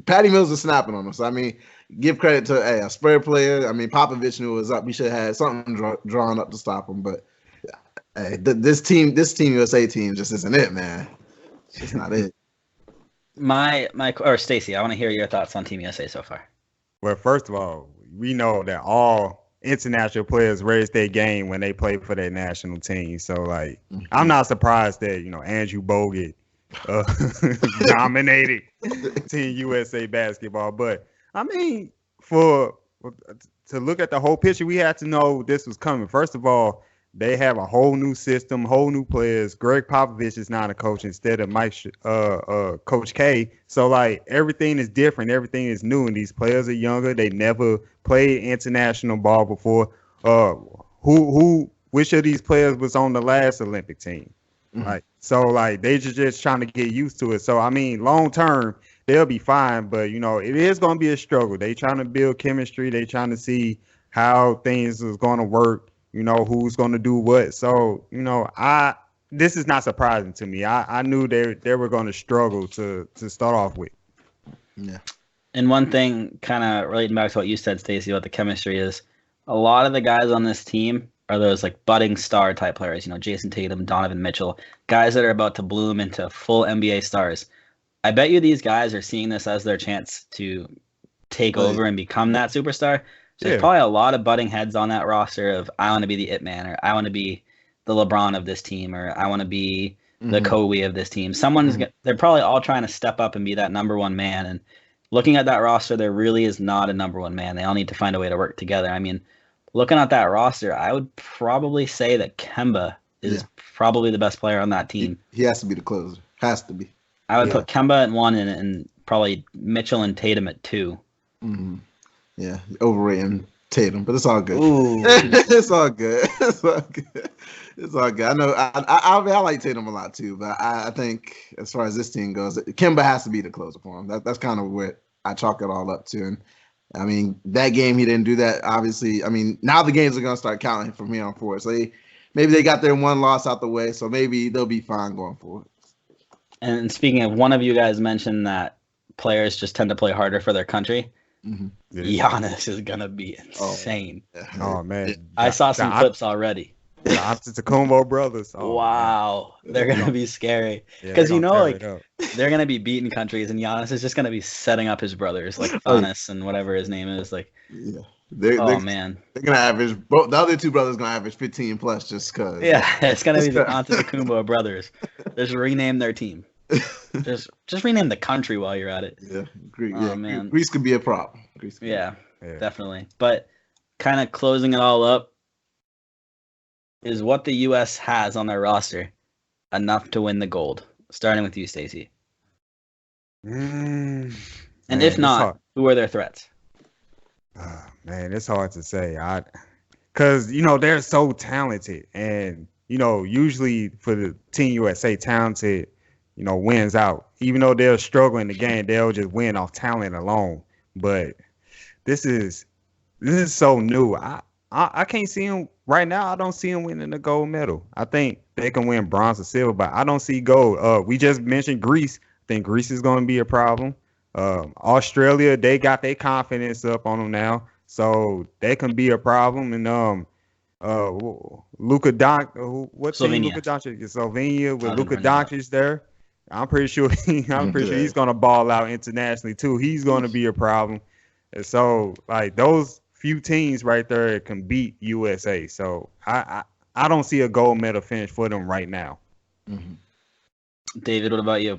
Patty Mills was snapping on them. So I mean, give credit to a Spur player. I mean, Popovich knew it was up. He should have had something drawn up to stop him. But this Team USA team just isn't it, man. It's just not it. Or Stacey, I want to hear your thoughts on Team USA so far. Well, first of all, we know that all international players raise their game when they play for their national team. So, like, I'm not surprised that Andrew Bogut dominated Team USA basketball. But I mean, to look at the whole picture, we had to know this was coming. First of all, they have a whole new system, whole new players. Greg Popovich is not a coach instead of Coach K. So like everything is different, everything is new, and these players are younger. They never played international ball before. Which of these players was on the last Olympic team? Like, so like they just trying to get used to it. So I mean, long term they'll be fine, but it is going to be a struggle. They trying to build chemistry. They trying to see how things is going to work. Who's going to do what. So this is not surprising to me. I knew they were going to struggle to start off with. Yeah. And one thing, kind of relating back to what you said, Stacey, about the chemistry is a lot of the guys on this team are those like budding star type players. Jason Tatum, Donovan Mitchell, guys that are about to bloom into full NBA stars. I bet you these guys are seeing this as their chance to take over and become that superstar. So there's probably a lot of budding heads on that roster of I want to be the it man, or I want to be the LeBron of this team, or I want to be the Kobe of this team. They're probably all trying to step up and be that number one man. And looking at that roster, there really is not a number one man. They all need to find a way to work together. I mean, looking at that roster, I would probably say that Kemba is probably the best player on that team. He has to be the closer. Has to be. I would put Kemba at 1 and probably Mitchell and Tatum at 2. Mm-hmm. Yeah, overrating Tatum, but it's all good. Ooh. It's all good. It's all good. It's all good. I know. I like Tatum a lot too, but I think as far as this team goes, Kemba has to be the closer for him. That's kind of what I chalk it all up to. And I mean, that game he didn't do that. Obviously, I mean, now the games are gonna start counting from here on forward. So maybe they got their one loss out the way, so maybe they'll be fine going forward. And speaking of, one of you guys mentioned that players just tend to play harder for their country. Mm-hmm. Giannis is gonna be insane. Oh man, I saw some clips already. The Antetokounmpo brothers. Oh, wow, man. they're gonna be scary because they're gonna be beating countries, and Giannis is just gonna be setting up his brothers like Giannis and whatever his name is. Like, man, they're gonna average. Both the other two brothers gonna average 15 plus just cause. Yeah, it's gonna be the Antetokounmpo brothers. Just rename their team. Just rename the country while you're at it. Yeah, man. Greece could be a problem. Yeah, definitely. But kind of closing it all up is what the U.S. has on their roster enough to win the gold. Starting with you, Stacey. And if not, who are their threats? Man, it's hard to say. Because they're so talented, and usually for the Team USA, talented wins out. Even though they'll struggle in the game, they'll just win off talent alone. But this is so new. I can't see them right now. I don't see them winning the gold medal. I think they can win bronze or silver, but I don't see gold. We just mentioned Greece. I think Greece is going to be a problem. Australia, they got their confidence up on them now, so they can be a problem. And Luka Doncic, what's Luka Doncic? Slovenia with Luka Doncic there. I'm pretty sure he's going to ball out internationally too. He's going to be a problem. And so like those few teams right there can beat USA. So I don't see a gold medal finish for them right now. Mm-hmm. David, what about you?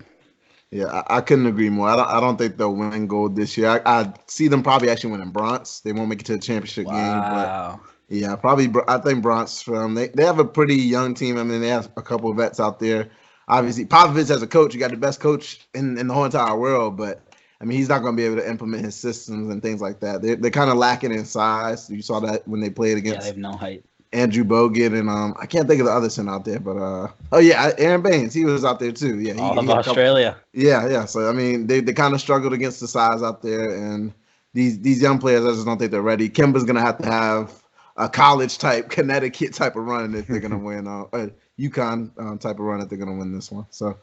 Yeah, I couldn't agree more. I don't think they'll win gold this year. I see them probably actually winning bronze. They won't make it to the championship game. But yeah, probably. I think bronze for them. They have a pretty young team. I mean, they have a couple of vets out there. Obviously, Popovich as a coach, you got the best coach in the whole entire world. But I mean, he's not going to be able to implement his systems and things like that. They're kind of lacking in size. You saw that when they played against. Yeah, they have no height. Andrew Bogut and I can't think of the other center out there, but Aaron Baines, he was out there too. Yeah, all of Australia. Yeah. So I mean, they kind of struggled against the size out there, and these young players, I just don't think they're ready. Kemba's gonna have a college type, Connecticut type of run if they're gonna win, a UConn type of run if they're gonna win this one. So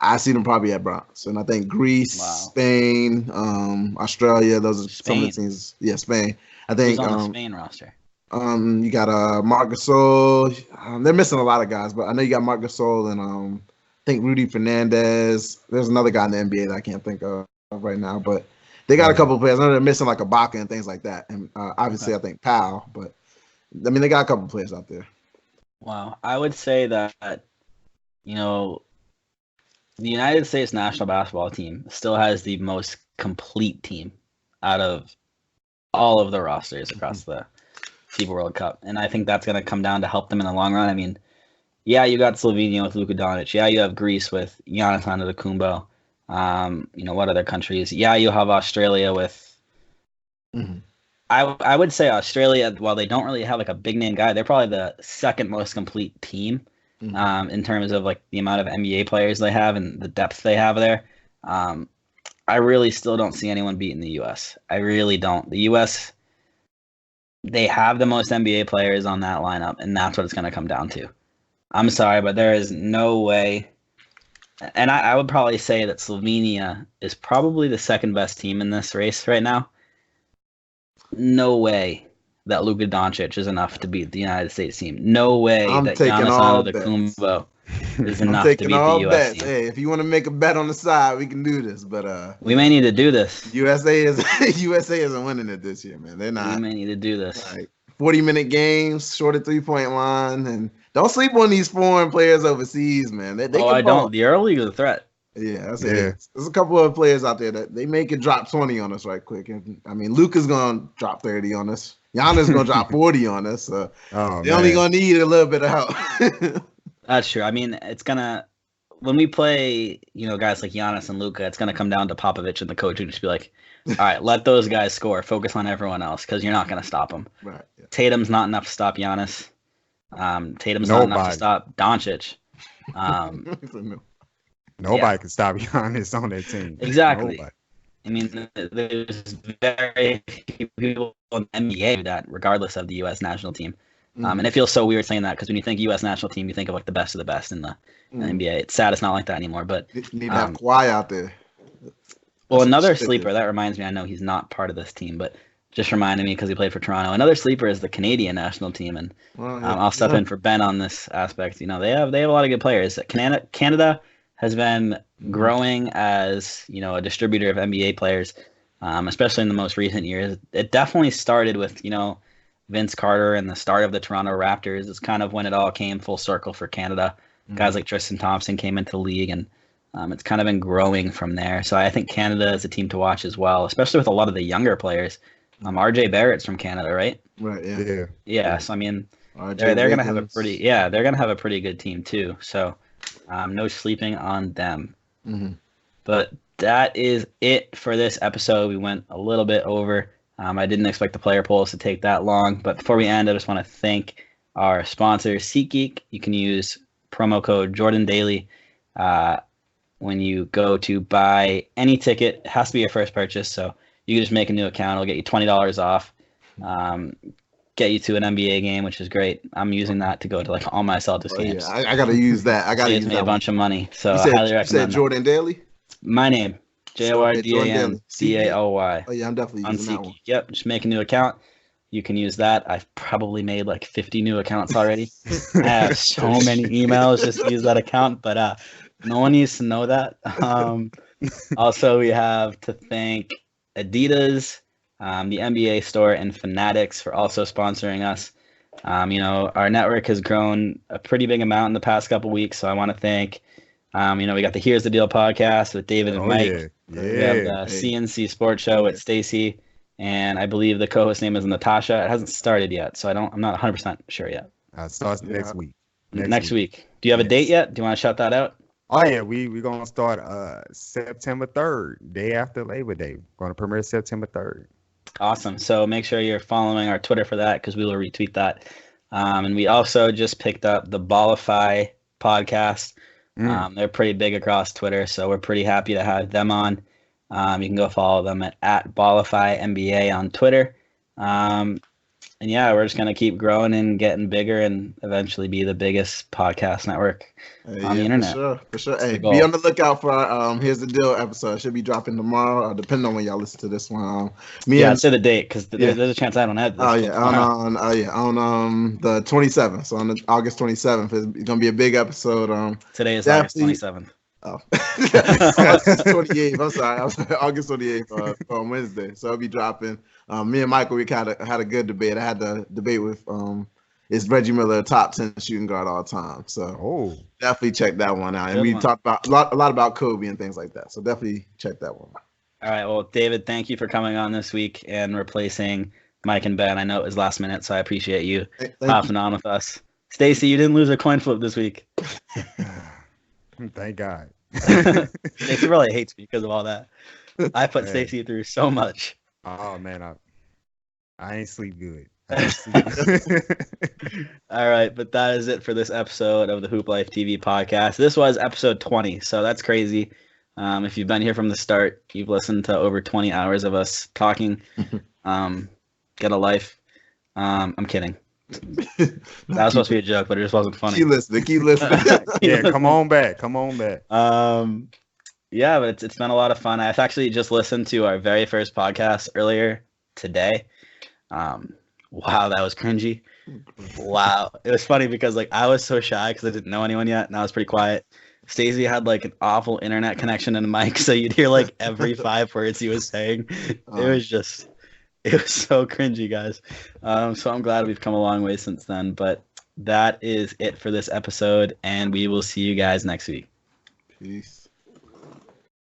I see them probably at bronze, and I think Greece, Spain, Australia, those are some of the teams. Yeah, Spain. I think who's on the Spain roster. You got Marc Gasol. They're missing a lot of guys, but I know you got Marc Gasol and I think Rudy Fernandez. There's another guy in the NBA that I can't think of right now, but they got a couple of players. I know they're missing like Ibaka and things like that, and obviously I think Powell. But I mean, they got a couple of players out there. Wow, I would say that the United States national basketball team still has the most complete team out of all of the rosters across the FIBA World Cup, and I think that's going to come down to help them in the long run. I mean, yeah, you got Slovenia with Luka Doncic. Yeah, you have Greece with Giannis Antetokounmpo. What other countries? Yeah, you have Australia with. Mm-hmm. I would say Australia, while they don't really have like a big name guy, they're probably the second most complete team in terms of like the amount of NBA players they have and the depth they have there. I really still don't see anyone beating the U.S. I really don't. The U.S. They have the most NBA players on that lineup, and that's what it's going to come down to. I'm sorry, but there is no way And I would probably say that Slovenia is probably the second best team in this race right now. No way that Luka Doncic is enough to beat the United States team. No way I'm that taking Giannis all Antetokounmpo is I'm enough to taking beat all the U.S. bets. team. Hey, if you want to make a bet on the side, we can do this. But We may need to do this. USA isn't winning it this year, man. They're We not. may need to do this. Like 40-minute games, short of 3-point line, and don't sleep on these foreign players overseas, man. They Oh, can I ball. don't. The EuroLeague is a threat. Yeah, that's Yeah. it. There's a couple of players out there that they make it drop 20 on us right quick. And I mean, Luka's gonna drop 30 on us. Giannis gonna drop 40 on us. So Oh, they're only gonna need a little bit of help. That's true. I mean, it's gonna when we play, guys like Giannis and Luka, it's gonna come down to Popovich and the coach who just be like, all right, let those guys score. Focus on everyone else because you're not gonna stop them. Right. Yeah. Tatum's not enough to stop Giannis. Tatum's not enough to Nobody. stop Doncic. Nobody can stop Giannis on that team. Exactly. Nobody. I mean, there's very few people in the NBA who do that, regardless of the U.S. national team. And it feels so weird saying that because when you think U.S. national team, you think of like the best of the best in the NBA. It's sad it's not like that anymore. But You need to have Kawhi out there. well, That's another stupid. sleeper that reminds me. I know he's not part of this team, but just reminded me because he played for Toronto. Another sleeper is the Canadian national team, and Well, yeah. I'll step in for Ben on this aspect. They have a lot of good players. Canada has been growing as a distributor of NBA players, especially in the most recent years. It definitely started with Vince Carter and the start of the Toronto Raptors. It's kind of when it all came full circle for Canada. Guys like Tristan Thompson came into the league, and it's kind of been growing from there. So I think Canada is a team to watch as well, especially with a lot of the younger players. RJ Barrett's from Canada, right? Right. Yeah. Yeah. Yeah. So I mean, RJ they're gonna have a Wiggins. pretty good team too. So no sleeping on them. Mhm. But that is it for this episode. We went a little bit over. I didn't expect the player polls to take that long. But before we end, I just want to thank our sponsor, SeatGeek. You can use promo code JORDANDALY when you go to buy any ticket. It has to be your first purchase. So you can just make a new account. It'll get you $20 off. Get you to an NBA game, which is great. I'm using that to go to like all my Celtics Oh, games. yeah. I gotta use that. I gotta Saves use me that. a bunch of money. So You I said, highly you recommend said that. Jordan Daly? My name, JORDANDALY. Oh yeah, I'm definitely on using that one. SeatGeek. Yep, just make a new account. You can use that. I've probably made like 50 new accounts already. I have so many emails just to use that account, but no one needs to know that. Also, we have to thank Adidas, the NBA store, and Fanatics for also sponsoring us. Our network has grown a pretty big amount in the past couple weeks, so I want to thank. We got the Here's the Deal podcast with David and Mike. Yeah. We have the CNC Sports Show with Stacey, and I believe the co-host name is Natasha. It hasn't started yet, so I'm not 100% sure yet. Starts next week. Next week. Do you have a date yet? Do you want to shout that out? Oh yeah, we're gonna start September 3rd, day after Labor Day. Gonna premiere September 3rd. Awesome. So make sure you're following our Twitter for that because we will retweet that. And we also just picked up the Ballify podcast. They're pretty big across Twitter, so we're pretty happy to have them on. You can go follow them at Ballify NBA on Twitter. And yeah, we're just going to keep growing and getting bigger and eventually be the biggest podcast network on the internet. For sure. Hey, the be goal. on the lookout for our Here's the Deal episode. It should be dropping tomorrow, depending on when y'all listen to this one. I'd say the date because there's a chance I don't have this. On the 27th. So on August 27th, it's gonna be a big episode. Today is August definitely- 27th. Oh, August 28th. I'm sorry, August 28th on Wednesday. So it'll be dropping. Me and Michael, we had a good debate. I had the debate with is Reggie Miller a top 10 shooting guard all time? So definitely check that one out. And Good we one. talked about a lot about Kobe and things like that. So definitely check that one out. All right. Well, David, thank you for coming on this week and replacing Mike and Ben. I know it was last minute, so I appreciate you Thank hopping on with us. Stacey, you didn't lose a coin flip this week. Thank God. Stacey really hates me because of all that. I put Hey. Stacey through so much. Oh man, I ain't sleep good. I ain't sleep good. All right, but that is it for this episode of the Hoop Life TV podcast. This was episode 20, so that's crazy. If you've been here from the start, you've listened to over 20 hours of us talking. Get a life. I'm kidding. That was supposed to be a joke, but it just wasn't funny. Keep listening. Yeah, come on back. Yeah, but it's been a lot of fun. I've actually just listened to our very first podcast earlier today. Wow, that was cringy. Wow. It was funny because like I was so shy because I didn't know anyone yet, and I was pretty quiet. Stacey had like an awful internet connection and a mic, so you'd hear like every 5 words he was saying. It was so cringy, guys. So I'm glad we've come a long way since then. But that is it for this episode, and we will see you guys next week. Peace.